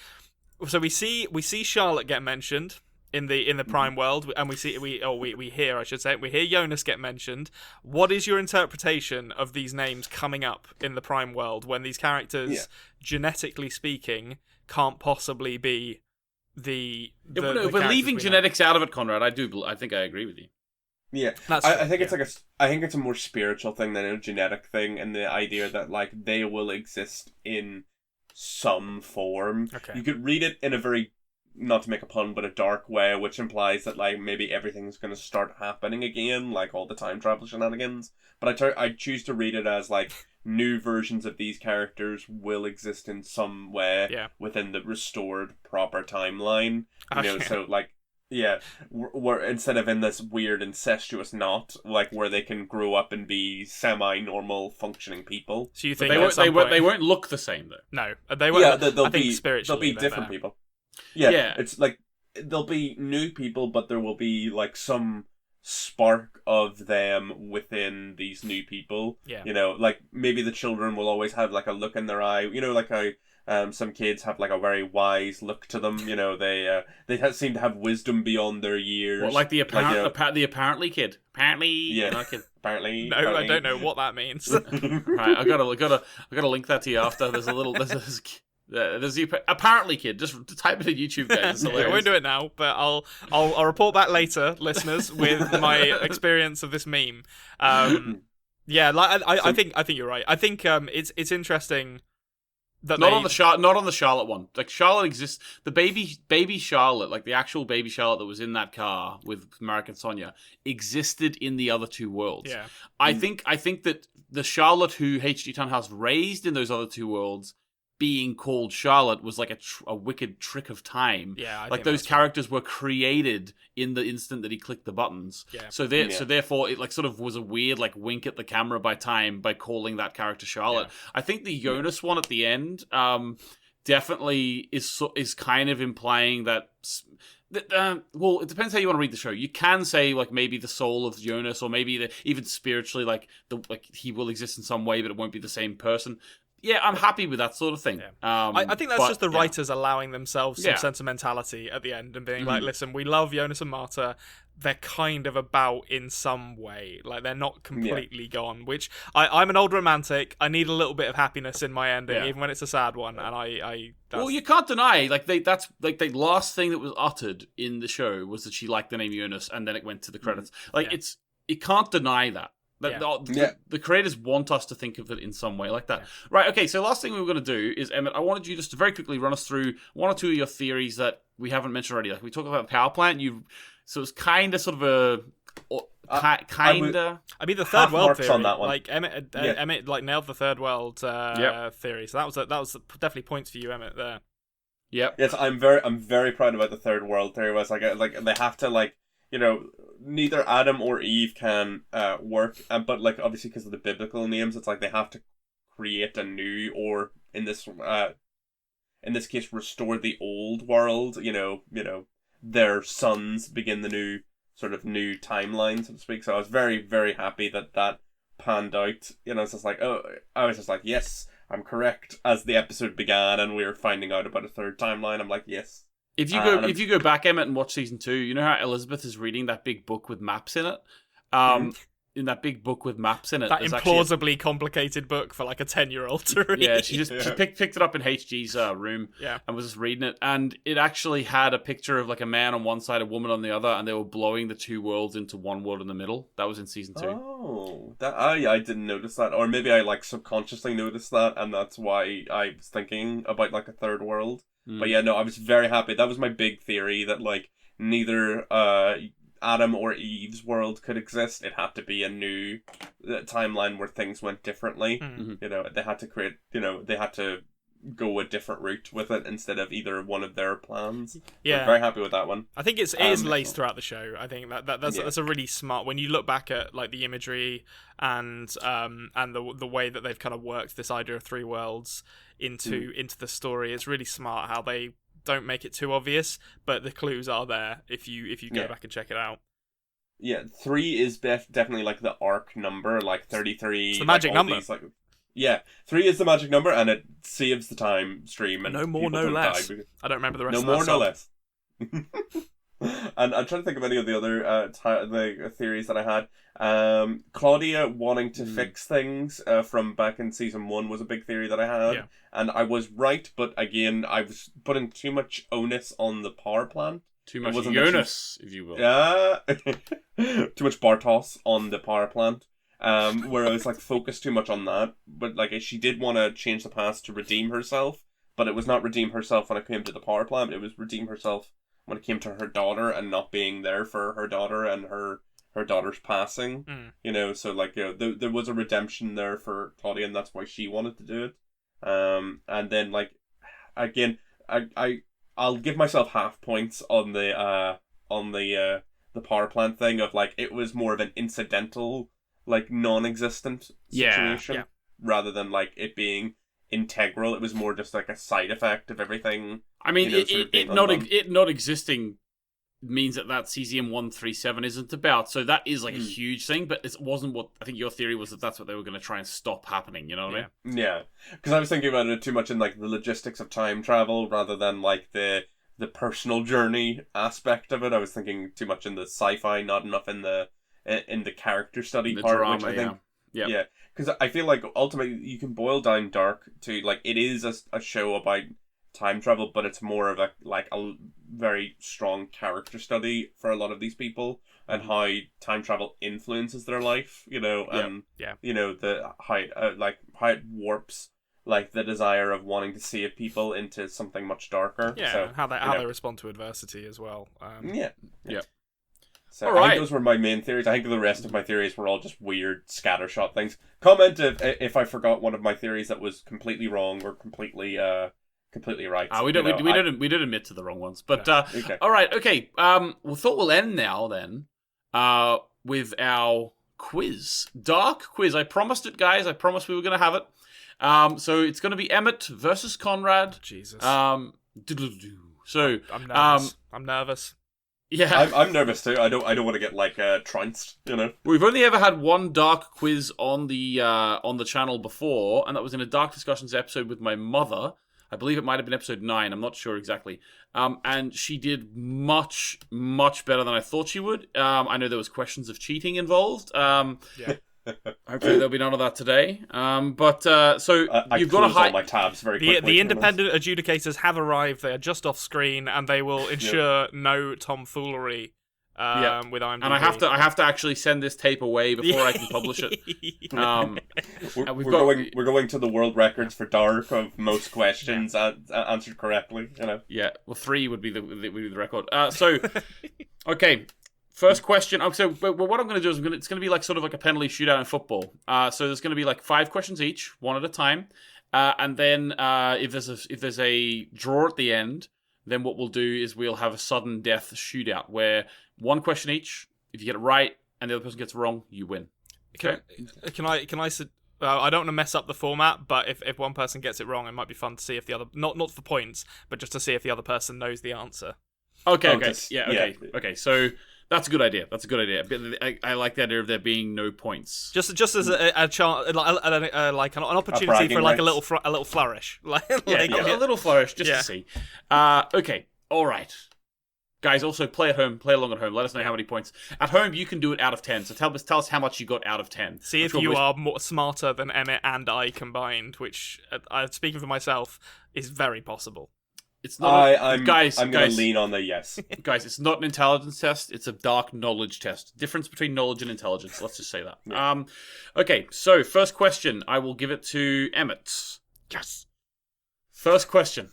C: So we see Charlotte get mentioned. in the Prime world, and we hear, I should say, we hear Jonas get mentioned. What is your interpretation of these names coming up in the Prime world when these characters, genetically speaking, can't possibly be if
B: we're leaving genetics out of it, Konrad, I think I agree with you.
D: Yeah, I think it's a more spiritual thing than a genetic thing, and the idea that like they will exist in some form.
C: Okay.
D: You could read it in a very, not to make a pun, but a dark way, which implies that like maybe everything's going to start happening again, like all the time travel shenanigans. But I choose to read it as like new versions of these characters will exist in some way within the restored proper timeline. You know, so like. Yeah, we're instead of in this weird incestuous knot, like where they can grow up and be semi-normal functioning people.
C: So you think
B: they won't look the same though?
C: No, they won't.
D: Yeah,
C: they'll be
D: different people. Yeah, it's like they'll be new people, but there will be like some spark of them within these new people.
C: Yeah,
D: you know, like maybe the children will always have like a look in their eye. You know, like how. Some kids have like a very wise look to them. You know, they seem to have wisdom beyond their years.
B: What, like the apparently kid? Apparently,
D: yeah.
B: Kid.
D: Apparently,
C: no,
D: apparently.
C: I don't know what that means.
B: Right, I gotta link that to you after. There's the apparently kid. Just type it in YouTube, guys.
C: I won't do it now, but I'll report back later, listeners, with my experience of this meme. Yeah, like I think you're right. I think it's interesting.
B: Not on the Charlotte one. Like Charlotte exists. The baby Charlotte, like the actual baby Charlotte that was in that car with Marek and Sonia, existed in the other two worlds.
C: Yeah.
B: I think that the Charlotte who H.G. Tannhaus raised in those other two worlds, being called Charlotte, was like a wicked trick of time.
C: Yeah,
B: like those characters were created in the instant that he clicked the buttons.
C: Yeah.
B: So therefore, it like sort of was a weird like wink at the camera by time by calling that character Charlotte. Yeah. I think the Jonas one at the end, definitely is kind of implying that. Well, it depends how you want to read the show. You can say like maybe the soul of Jonas, or maybe even spiritually like he will exist in some way, but it won't be the same person. Yeah, I'm happy with that sort of thing.
C: Yeah. I think that's just the writers allowing themselves some sentimentality at the end and being like, listen, we love Jonas and Marta. They're kind of about in some way. Like, they're not completely gone, which I'm an old romantic. I need a little bit of happiness in my ending, even when it's a sad one. And
B: well, you can't deny, that's the last thing that was uttered in the show was that she liked the name Jonas, and then it went to the credits. You can't deny that. The creators want us to think of it in some way like that. Yeah. Right, okay, so last thing we were going to do is, Emmett, I wanted you just to very quickly run us through one or two of your theories that we haven't mentioned already. Like, we talked about the power plant, so it's kind of sort of I mean,
C: the third world theory.
D: On that one.
C: Like, Emmett like, nailed the third world theory, so that was definitely points for you, Emmett, there.
B: Yep.
D: Yes, I'm very proud about the third world theory. Where it's like they have to, like, you know, neither Adam or Eve can work, but like obviously because of the biblical names, it's like they have to create a new, or in this case, restore the old world. You know, their sons begin the new timeline, so to speak. So I was very, very happy that panned out. You know, it's just like, I was just like, yes, I'm correct. As the episode began and we were finding out about a third timeline, I'm like, yes.
B: If you go back, Emmett, and watch season 2, you know how Elizabeth is reading that big book with maps in it? In that big book with maps in it.
C: That implausibly complicated book for like a 10-year-old to read.
B: Yeah, she picked it up in HG's room and was just reading it. And it actually had a picture of like a man on one side, a woman on the other, and they were blowing the two worlds into one world in the middle. That was in season 2.
D: Oh, I didn't notice that. Or maybe I like subconsciously noticed that, and that's why I was thinking about like a third world. But yeah, no, I was very happy. That was my big theory, that like neither Adam or Eve's world could exist. It had to be a new timeline where things went differently.
B: Mm-hmm.
D: You know, they had to create, they had to go a different route with it instead of either one of their plans.
C: Yeah,
D: I'm very happy with that one.
C: I think it is laced throughout the show. I think that's a really smart, when you look back at like the imagery and the way that they've kind of worked this idea of three worlds into the story. It's really smart how they don't make it too obvious, but the clues are there if you go back and check it out.
D: Yeah, 3 is definitely like the arc number, like 33.
C: It's the magic number.
D: 3 is the magic number, and it saves the time stream. And
C: no more, no less. I don't remember the rest of that.
D: No more, no less. And I'm trying to think of any of the other the theories that I had. Claudia wanting to fix things from back in season 1 was a big theory that I had.
C: Yeah.
D: And I was right, but again, I was putting too much onus on the power plant.
B: Too much Jonas, if you will.
D: Yeah. Too much Bartos on the power plant. Where I was like focused too much on that. But like she did want to change the past to redeem herself, but it was not redeem herself when it came to the power plant. It was redeem herself when it came to her daughter and not being there for her daughter and her daughter's passing. You know, so like, you know, there was a redemption there for Claudia, and that's why she wanted to do it. And then like again, I'll give myself half points on the power plant thing of like it was more of an incidental, like non-existent situation rather than like it being integral. It was more just like a side effect of everything.
B: I mean,
D: you know,
B: it not existing means that cesium-137 isn't about. So that is like a huge thing, but it wasn't what I think your theory was, that that's what they were going to try and stop happening. You know what I mean?
D: Yeah, because I was thinking about it too much in like the logistics of time travel rather than like the personal journey aspect of it. I was thinking too much in the sci-fi, not enough in the character study
B: The
D: part,
B: drama,
D: which I think.
B: Yeah.
D: Because I feel like ultimately you can boil down Dark to like it is a show about time travel, but it's more of a very strong character study for a lot of these people and how time travel influences their life, you know, and you know how it warps like the desire of wanting to save people into something much darker.
C: Yeah,
D: so,
C: and how they respond to adversity as well.
B: Yeah.
D: So I think those were my main theories. I think the rest of my theories were all just weird scattershot things. Comment if I forgot one of my theories that was completely wrong or completely right.
B: We don't admit to the wrong ones. But
D: okay.
B: All right, okay. We thought we'll end now then with our quiz, Dark quiz. I promised it, guys. I promised we were going to have it. So it's going to be Emmett versus Konrad.
C: Jesus.
B: So
C: I'm nervous. I'm nervous.
B: Yeah,
D: I'm nervous too. I don't want to get like trounced, you know.
B: We've only ever had one Dark quiz on the channel before, and that was in a Dark Discussions episode with my mother. I believe it might have been episode 9. I'm not sure exactly. And she did much, much better than I thought she would. I know there was questions of cheating involved.
C: Yeah.
B: Hopefully there'll be none of that today. So you've got to
D: all my tabs very quickly.
C: The independent adjudicators have arrived. They are just off screen, and they will ensure no tomfoolery with IMDb.
B: And I have to actually send this tape away before I can publish it.
D: We're going to the world records for Dark of most questions answered correctly. You know.
B: Yeah. Well, 3 would be the record. Okay. First question. So what I'm going to do is it's going to be like sort of like a penalty shootout in football. So there's going to be like 5 questions each, one at a time, and then if there's a draw at the end, then what we'll do is we'll have a sudden death shootout where 1 question each. If you get it right and the other person gets it wrong, you win. Okay.
C: Can I? I don't want to mess up the format, but if one person gets it wrong, it might be fun to see if the other not for points, but just to see if the other person knows the answer.
B: Okay. Okay. So. That's a good idea. I like the idea of there being no points.
C: Just as a chance, like an opportunity for like a little flourish, a
B: little flourish just to see. Okay, all right, guys. Also, play at home, play along at home. Let us know how many points at home you can do it out of 10. So tell us how much you got out of 10.
C: See if you are more smarter than Emmett and I combined, which, speaking for myself, is very possible.
B: It's not.
D: I'm going to lean on the yes.
B: Guys, it's not an intelligence test. It's a dark knowledge test. Difference between knowledge and intelligence. Let's just say that.
D: Yeah.
B: Okay, so first question. I will give it to Emmett.
C: Yes.
B: First question.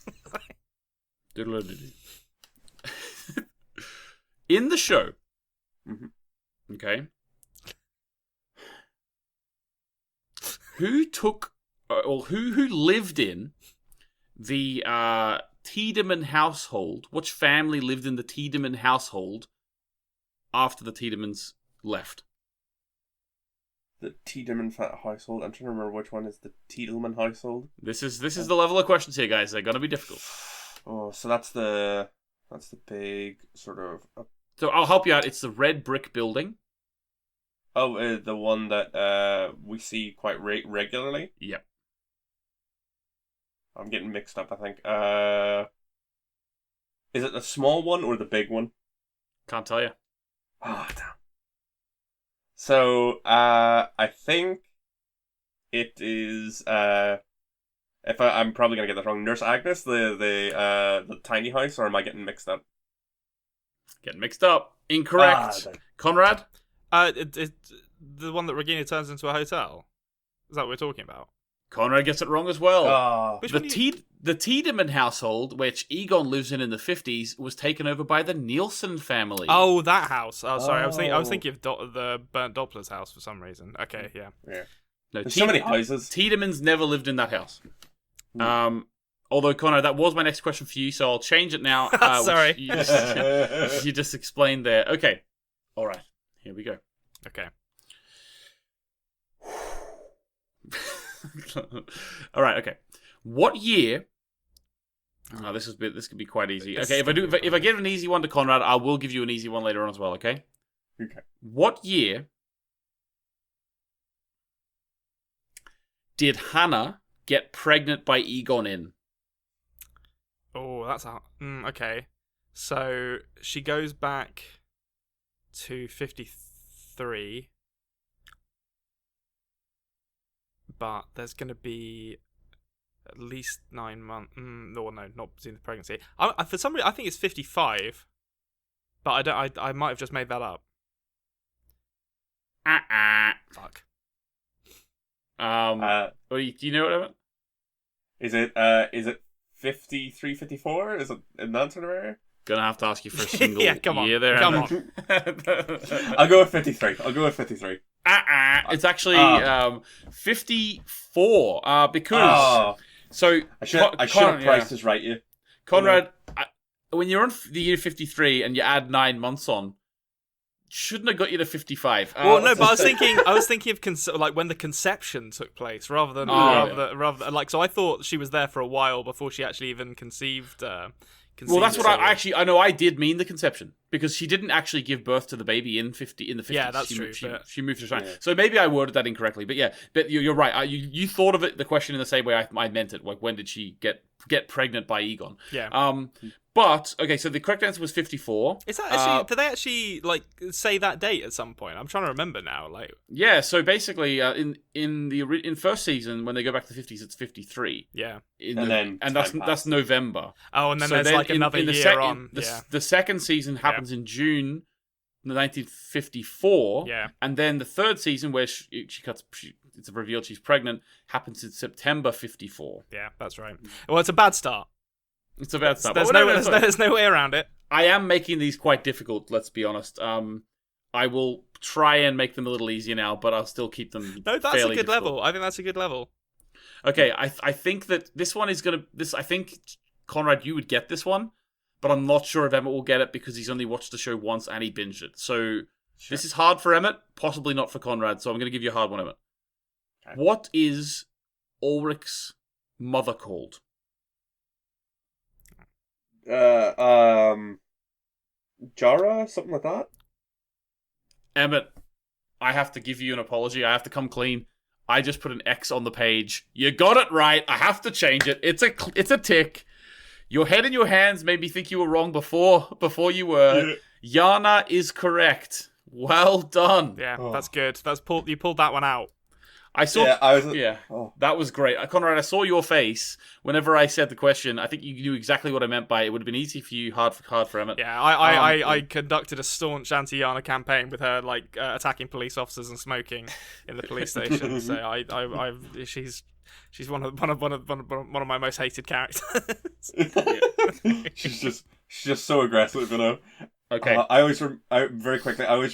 B: In the show.
D: Mm-hmm.
B: Okay. Who took, or who lived in the Tiedemann household? Which family lived in the Tiedemann household after the Tiedemans left?
D: The Tiedemann household. I'm trying to remember which one is the Tiedemann household.
B: This is the level of questions here, guys. They're gonna be difficult.
D: Oh, so that's the big sort of.
B: So I'll help you out. It's the red brick building.
D: Oh, the one that we see quite regularly.
B: Yep.
D: I'm getting mixed up, I think. Is it the small one or the big one?
B: Can't tell you.
D: Oh, damn. So, I think it is, I'm probably gonna get this wrong, Nurse Agnes, the tiny house, or am I getting mixed up?
B: Getting mixed up. Incorrect. Konrad?
C: The one that Regina turns into a hotel. Is that what we're talking about?
B: Konrad gets it wrong as well.
C: Which
B: The Tiedemann household, which Egon lives in the 50s, was taken over by the Nielsen family.
C: Oh, that house. Oh, sorry. I was thinking of the burnt Doppler's house for some reason. Okay, yeah.
B: No,
D: There's so many houses.
B: Tiedemann's never lived in that house. Although, Konrad, that was my next question for you, so I'll change it now.
C: Sorry.
B: You just explained there. Okay. All right. Here we go.
C: Okay.
B: All right. Okay. What year? Oh, this could be quite easy. Okay, if I give an easy one to Konrad, I will give you an easy one later on as well. Okay.
D: Okay.
B: What year did Hannah get pregnant by Egon in?
C: Oh, that's okay. So she goes back to 53. But there's going to be at least 9 months. No, not between the pregnancy. For some reason, I think it's 55. But I might have just made that up. Fuck.
B: Do you know what I meant?
D: Is it 53, 54? Is it in that sort of area?
B: Gonna have to ask you for a single
C: come on.
B: year there.
C: Come on.
D: I'll go with 53.
B: It's actually 54. Because so
D: I should have priced this right. You,
B: Konrad, when you're on the year 53 and you add 9 months on, shouldn't have got you to 55.
C: Well, no, but I was thinking of like when the conception took place, rather than like. So I thought she was there for a while before she actually even conceived.
B: Well, that's what I know. I did mean the conception because she didn't actually give birth to the baby in the 50s.
C: Yeah, that's true.
B: She moved to China. Yeah. So maybe I worded that incorrectly, but yeah, but you're right. You thought of it, the question, in the same way I meant it. Like, when did she get pregnant by Egon?
C: Yeah.
B: But okay, so the correct answer was 54.
C: Is that actually? Did they actually like say that date at some point? I'm trying to remember now. Like,
B: yeah. So basically, in first season, when they go back to the 50s, it's 53.
C: Yeah.
B: And that's November.
C: Oh, and then there's like another year on.
B: The second season happens in June 1954.
C: Yeah.
B: And then the third season, where it's revealed she's pregnant, happens in September 54.
C: Yeah, that's right. Well, it's a bad start.
B: It's a bad start.
C: There's no way around it.
B: I am making these quite difficult, let's be honest. I will try and make them a little easier now, but I'll still keep them.
C: No, that's a good level. I think that's a good level.
B: Okay, I think that this one is gonna. I think, Konrad, you would get this one, but I'm not sure if Emmett will get it because he's only watched the show once and he binged it. So This is hard for Emmett, possibly not for Konrad. So I'm gonna give you a hard one, Emmett. Okay. What is Ulrich's mother called?
D: Jara, something like that.
B: Emmett, I have to give you an apology. I have to come clean. I just put an X on the page. You got it right. I have to change it. It's a tick. Your head in your hands made me think you were wrong before you were. Yana is correct. Well done.
C: Yeah, that's good. You pulled that one out.
B: I saw. That was great, Konrad. I saw your face whenever I said the question. I think you knew exactly what I meant by it. It would have been easy for you, hard for Emmett.
C: Yeah, I conducted a staunch anti-Yana campaign with her, like attacking police officers and smoking in the police station. So she's one of my most hated characters.
D: She's just so aggressive, you know.
B: Okay.
D: I always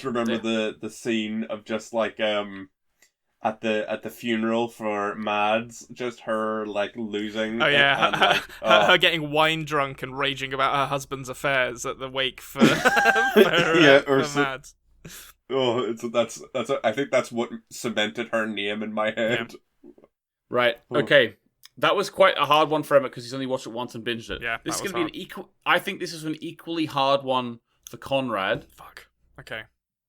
D: remember the scene of just like at the funeral for Mads, just her like losing.
C: Oh yeah, and, her getting wine drunk and raging about her husband's affairs at the wake for Mads.
D: Oh, that's I think that's what cemented her name in my head.
B: Yeah. Right. Okay. That was quite a hard one for Emmett because he's only watched it once and binged it.
C: Yeah.
B: This is going to be I think this is an equally hard one for Konrad.
C: Fuck. Okay.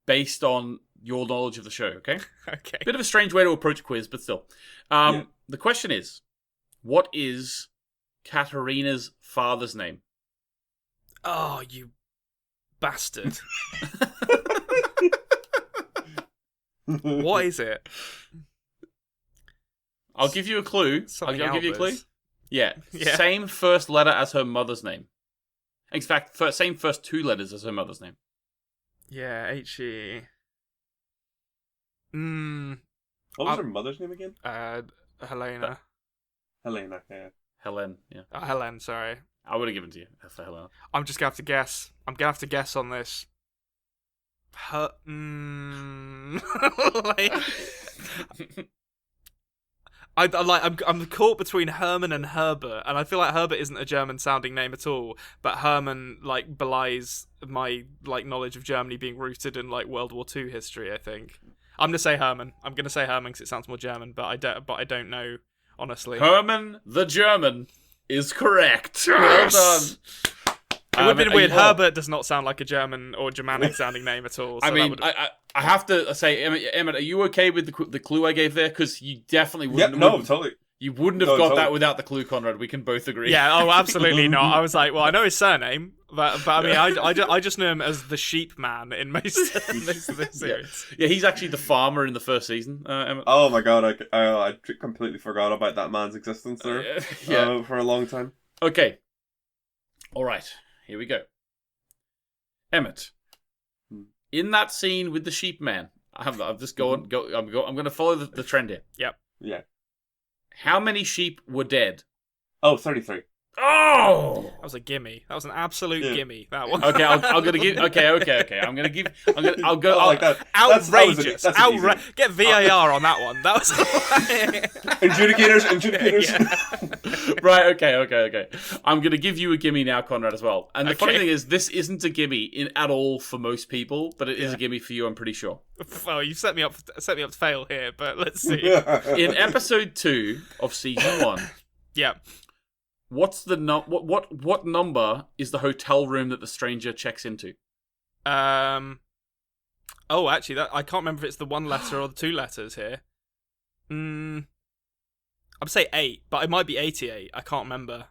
B: Based on your knowledge of the show, okay?
C: Okay.
B: Bit of a strange way to approach a quiz, but still. The question is, what is Katarina's father's name?
C: Oh, you bastard. What is it?
B: I'll give you a clue.
C: Something
B: I'll give you a clue.
C: Albers.
B: Yeah.
C: Yeah.
B: Same first letter as her mother's name. In fact, same first two letters as her mother's name.
C: Yeah, H-E.
D: What was her mother's name again?
C: Helena.
D: Helena, yeah.
B: Helen, yeah.
C: Helen, sorry.
B: I would have given to you for Helena.
C: I'm just gonna have to guess. I'm gonna have to guess on this. I'm caught between Herman and Herbert, and I feel like Herbert isn't a German-sounding name at all, but Herman like belies my like knowledge of Germany being rooted in like World War II history. I think I'm gonna say Herman. I'm gonna say Herman because it sounds more German, but I don't know honestly.
B: Herman the German is correct. Well done.
C: It would have been weird. Herbert does not sound like a German or Germanic-sounding name at all. So
B: I have to say, Emmett, are you okay with the clue I gave there? Because you definitely wouldn't.
D: Yeah, no, totally.
B: You wouldn't have got that without the clue, Conrad. We can both agree.
C: Yeah, oh, absolutely not. I was like, well, I know his surname, but I mean, I just know him as the Sheep Man in most of the series.
B: Yeah, he's actually the farmer in the first season, Emmett.
D: Oh my god, I completely forgot about that man's existence there for a long time.
B: Okay. All right. Here we go. Emmett, in that scene with the sheep man, I'm just going. I'm going to follow the trend here.
C: Yep.
D: Yeah.
B: How many sheep were dead?
D: Oh, 33.
B: Oh,
C: that was a gimme. That was an absolute gimme. That one.
B: Okay, I'm gonna give. Okay. I'll go.
D: Like that.
C: Outrageous.
D: That's
C: Get VAR on that one. That was
D: adjudicators.
C: Yeah.
B: Right. Okay. I'm gonna give you a gimme now, Konrad, as well. And the funny thing is, this isn't a gimme at all for most people, but it is a gimme for you. I'm pretty sure.
C: Well, you set me up to fail here, but let's see.
B: In episode 2 of season 1.
C: Yeah.
B: What's the what number is the hotel room that the stranger checks into?
C: Oh, actually, I can't remember if it's the one letter or the two letters here. I'd say 8, but it might be 88. I can't remember.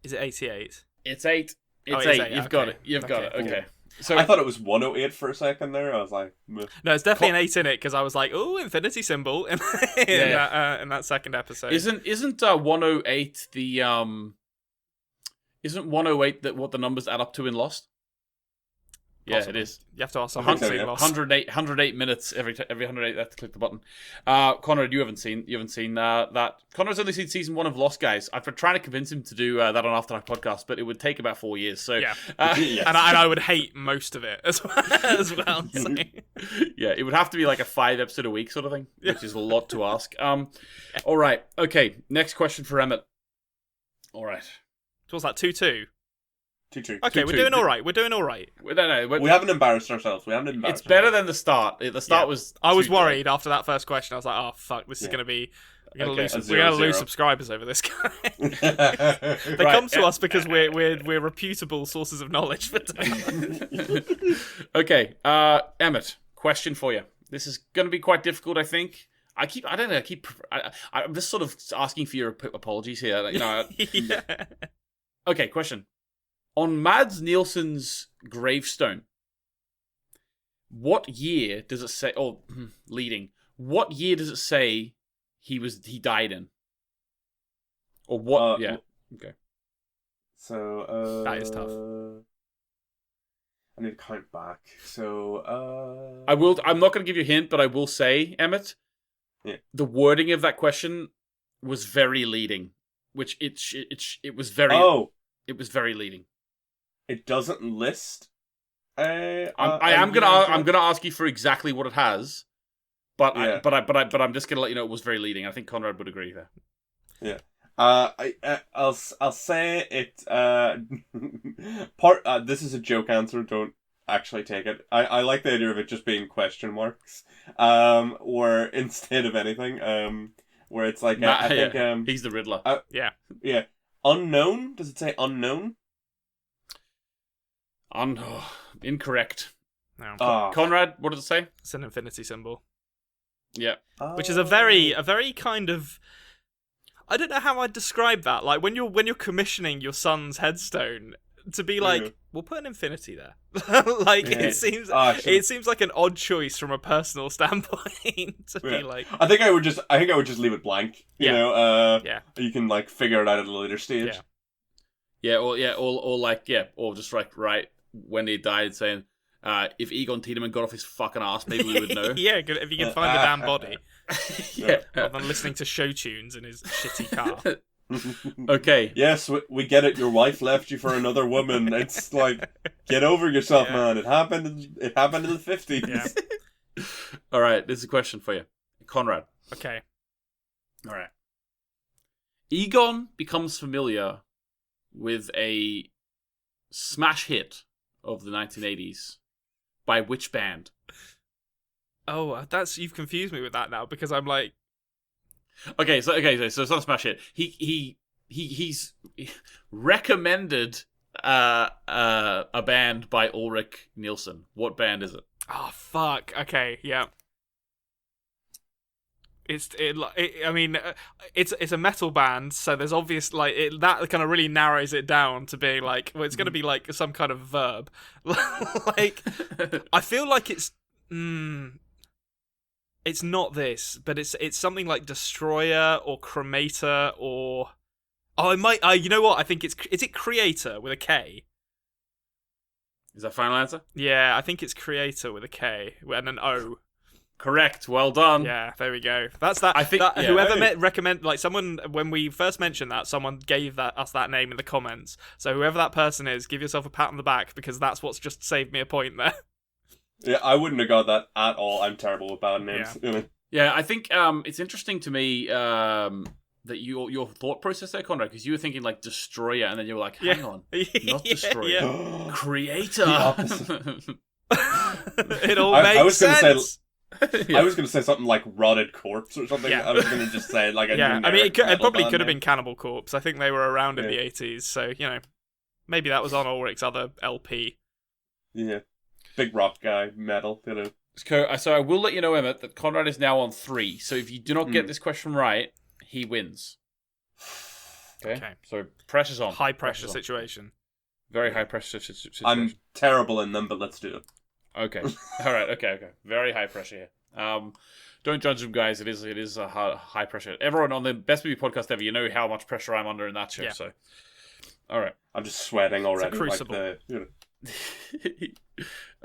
C: Is it 88?
B: It's 8. It's 8. You've got it. You've got it. Okay.
D: So I thought it was 108 for a second there. I was like, meh.
C: No, it's definitely an 8 in it because I was like, oh, infinity symbol in that second episode.
B: Isn't 108 the Isn't 108 what the numbers add up to in Lost?
C: Possibly.
B: Yeah, it is.
C: You have to ask someone who's seen Lost.
B: 108 minutes every 108. Have to click the button. Konrad, you haven't seen that. Konrad's only seen season 1 of Lost, guys. I've been trying to convince him to do that on After Dark podcast, but it would take about 4 years. So
C: yeah,
D: yes.
C: and I would hate most of it as well. So.
B: Yeah, it would have to be like a 5 episode a week sort of thing, which is a lot to ask. All right, okay. Next question for Emmett. All right.
C: So what's that? 2-2.
D: 2-2.
C: Okay, we're doing all right.
D: We haven't embarrassed ourselves.
B: It's better than the start. The start was.
C: I was worried after that first question. I was like, "Oh fuck, this is going to be. We're going to lose subscribers over this guy." They come to us because we're reputable sources of knowledge.
B: Okay, Emmett, question for you. This is going to be quite difficult, I think. I'm just sort of asking for your apologies here.
C: Yeah.
B: Okay, question. On Mads Nielsen's gravestone, what year does it say? What year does it say he died in? Or what? Yeah. Okay.
D: So
C: that is tough.
D: I need to count back. So
B: I'm not going to give you a hint, but I will say, Emmett, the wording of that question was very leading, which it was very.
D: Oh.
B: It was very leading.
D: It doesn't list.
B: I'm gonna ask you for exactly what it has, but I'm just gonna let you know it was very leading. I think Konrad would agree there.
D: Yeah. I'll say it. This is a joke answer. Don't actually take it. I like the idea of it just being question marks. Or instead of anything. Where it's like I think
B: he's the Riddler.
C: Yeah.
D: Unknown. Does it say unknown?
B: Incorrect.
C: No.
B: Konrad, what does it say?
C: It's an infinity symbol.
B: Yeah.
C: Which is a very kind of. I don't know how I'd describe that. Like when you're commissioning your son's headstone, to be like, we'll put an infinity there. Like it seems like an odd choice from a personal standpoint to be like.
D: I think I would just leave it blank. You know, you can like figure it out at a later stage.
B: Or just like right when he died, saying, if Egon Tiedemann got off his fucking ass, maybe we would know.
C: Yeah, if you can find the damn body. Rather than listening to show tunes in his shitty car.
B: Okay.
D: Yes, we get it. Your wife left you for another woman. It's like, get over yourself, man. It happened in the 50s.
C: Yeah.
B: All right, this is a question for you. Konrad.
C: Okay.
B: All right. Egon becomes familiar with a smash hit of the 1980s by which band?
C: Oh, you've confused me with that now because I'm like,
B: so it's not a smash hit. He's recommended a band by Ulrich Nielsen. What band is it?
C: Oh fuck. Okay, yeah. It's a metal band, so there's obvious that kind of really narrows it down to being like, well, it's going to be like some kind of verb. Like, I feel like it's not this, but it's something like Destroyer or Cremator or it might. You know what? I think is it Creator with a K?
B: Is that final answer?
C: Yeah, I think it's Creator with a K and an O.
B: Correct. Well done.
C: Yeah, there we go. That's that.
B: I think
C: recommend someone when we first mentioned that, someone gave us that name in the comments. So whoever that person is, give yourself a pat on the back because that's what's just saved me a point there.
D: Yeah, I wouldn't have got that at all. I'm terrible with band names.
B: Yeah, I think it's interesting to me that your thought process there, Konrad, because you were thinking like Destroyer, and then you were like, hang on, not Destroyer, Creator.
C: It all makes sense.
D: I was going to say something like Rotted Corpse or something. I was going to just say like a
C: I mean, it probably could have been Cannibal Corpse. I think they were around in the 80s, so, you know, maybe that was on Ulrich's other LP.
D: Yeah. Big rock guy, metal, you know.
B: So I will let you know, Emmett, that Konrad is now on 3. So if you do not get this question right, he wins. Okay. So pressure's on.
C: High pressure situation.
B: Very high pressure situation.
D: I'm terrible in them, but let's do it.
B: Okay. All right. Okay. Very high pressure here. Don't judge them, guys. It is a high pressure. Everyone on the Best Movie Podcast ever, you know how much pressure I'm under in that show. Yeah. So, all right.
D: I'm just sweating already.
C: It's a crucible.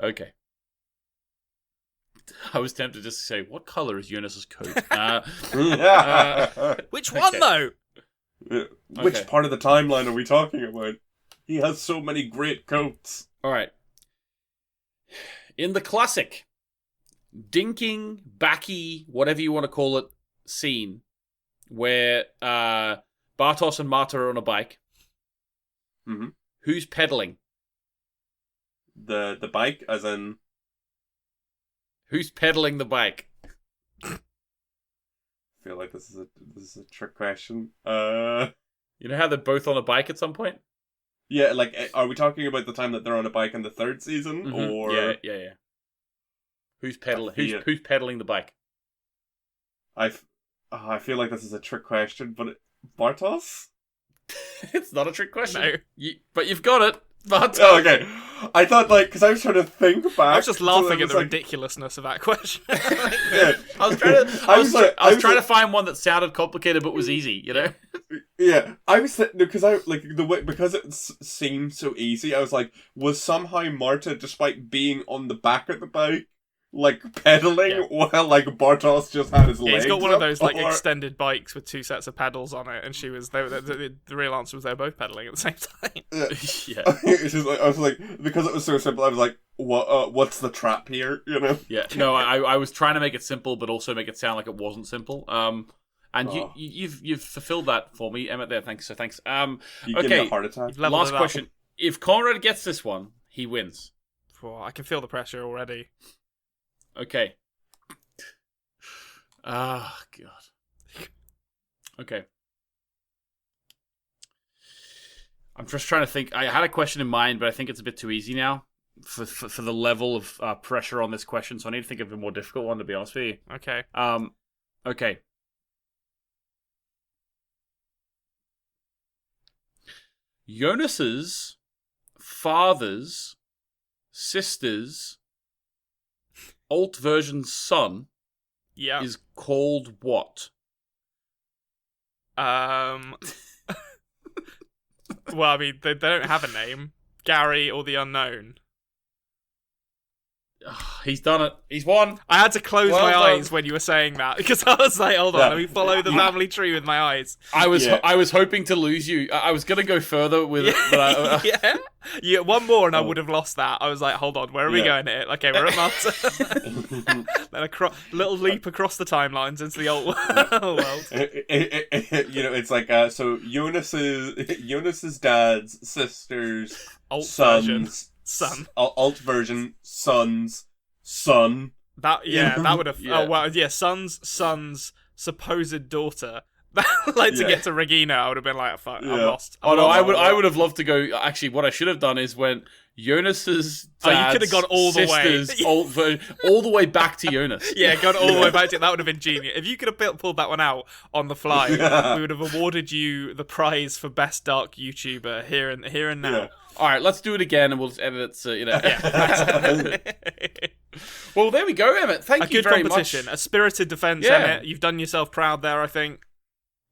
B: Okay. I was tempted just to say, what color is Jonas's coat?
C: Which one, though?
D: Which part of the timeline are we talking about? He has so many great coats.
B: All right. In the classic dinking, backy, whatever you want to call it, scene where Bartos and Marta are on a bike, who's pedaling?
D: The bike, as in...
B: Who's pedaling the bike?
D: I feel like this is a trick question.
B: You know how they're both on a bike at some point?
D: Yeah, like, are we talking about the time that they're on a bike in the 3rd season, or...
B: Yeah. Who's pedaling? Who's pedaling the bike?
D: I feel like this is a trick question, but Bartos?
B: It's not a trick question. No. But you've got it. Bartos.
D: Oh, okay. I thought, like, because I was trying to think back.
C: I was just laughing at the ridiculousness of that question.
B: Yeah. I was trying to find one that sounded complicated but was easy, you know?
D: Yeah, I was because I like the way because it seemed so easy. I was like, was somehow Marta, despite being on the back of the bike, like pedaling while like Bartos just had his legs?
C: He's got one of those like extended bikes with 2 sets of pedals on it, and she was. The real answer was they were both pedaling at the same time.
B: Yeah.
D: It's just like, I was like, because it was so simple. I was like, what's the trap here? You know?
B: Yeah. No, I was trying to make it simple, but also make it sound like it wasn't simple. And you've fulfilled that for me, Emmett. There, thanks. So thanks.
D: You give me a heart attack.
B: Last question. If Konrad gets this one, he wins.
C: Oh, I can feel the pressure already.
B: Okay. Ah, God. Okay. I'm just trying to think. I had a question in mind, but I think it's a bit too easy now for the level of pressure on this question. So I need to think of a more difficult one, to be honest with you.
C: Okay.
B: Okay. Jonas's father's sister's alt version son is called what?
C: Well, I mean, they don't have a name. Gary or the Unknown.
B: He's done it. He's won.
C: I had to close my eyes when you were saying that because I was like, "Hold on, let me follow the family tree with my eyes."
B: I was hoping to lose you. I was gonna go further with it, but
C: yeah. One more, and I would have lost that. I was like, "Hold on, where are we going here?" Okay, we're at Malta. Then a little leap across the timelines into the old world.
D: It's like so Jonas's dad's sister's
C: alt
D: son's
C: version. Son.
D: Alt version, son's son.
C: That would have. Yeah. Oh well, yeah. Son's supposed daughter. To get to Regina, I would have been like, "Fuck, I'm lost."
B: I would have loved to go. Actually, what I should have done is when Jonas's dad's
C: you could have gone all the way,
B: alt version, all the way back to Jonas.
C: Yeah, gone all the way back to it. That would have been genius. If you could have pulled that one out on the fly, we would have awarded you the prize for best dark YouTuber here and now.
B: Yeah. All right, let's do it again, and we'll just edit it. So Well, there we go, Emmett. Thank you very much.
C: A good competition, a spirited defense, Emmett. You've done yourself proud there, I think.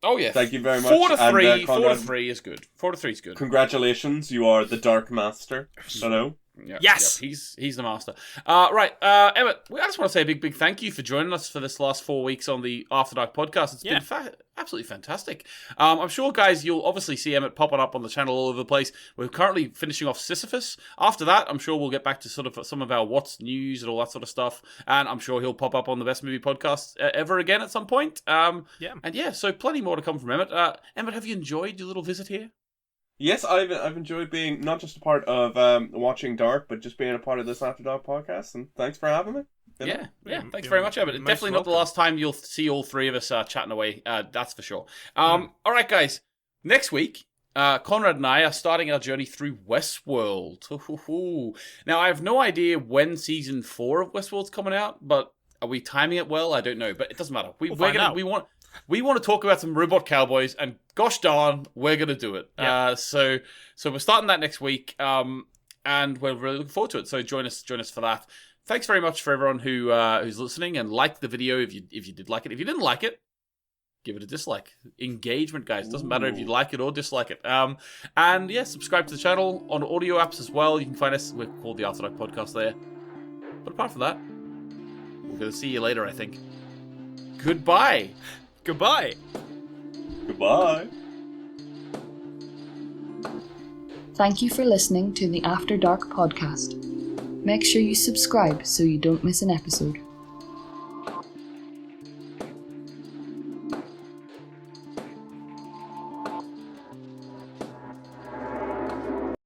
B: Oh yeah,
D: thank you very much.
B: 4-3, 4-3 is good. 4-3 is good.
D: Congratulations, you are the Dark Master. Hello.
C: Yes,
B: he's the master. Right, Emmett, I just want to say a big thank you for joining us for this last 4 weeks on the After Dark podcast. It's been absolutely fantastic. I'm sure, guys, you'll obviously see Emmett popping up on the channel all over the place. We're currently finishing off Sisyphus. After that, I'm sure we'll get back to sort of some of our what's news and all that sort of stuff. And I'm sure he'll pop up on the Best Movie Podcast ever again at some point. So plenty more to come from Emmett. Emmett, have you enjoyed your little visit here?
D: Yes, I've enjoyed being not just a part of watching Dark, but just being a part of this After Dark podcast. And thanks for having me.
B: Yeah. Thanks very much, Emmett. Definitely not the last time you'll see all three of us chatting away. That's for sure. All right, guys. Next week, Konrad and I are starting our journey through Westworld. Now, I have no idea when season 4 of Westworld's coming out, but are we timing it well? I don't know, but it doesn't matter. We want to talk about some robot cowboys, and gosh darn, we're going to do it. Yeah. So we're starting that next week, and we're really looking forward to it. So join us for that. Thanks very much for everyone who's listening and liked the video if you did like it. If you didn't like it, give it a dislike. Engagement, guys. Doesn't matter if you like it or dislike it. And subscribe to the channel on audio apps as well. You can find us. We're called the After Dark Podcast there. But apart from that, we're going to see you later, I think. Goodbye.
C: Goodbye.
D: Goodbye.
A: Thank you for listening to the After Dark podcast. Make sure you subscribe so you don't miss an episode.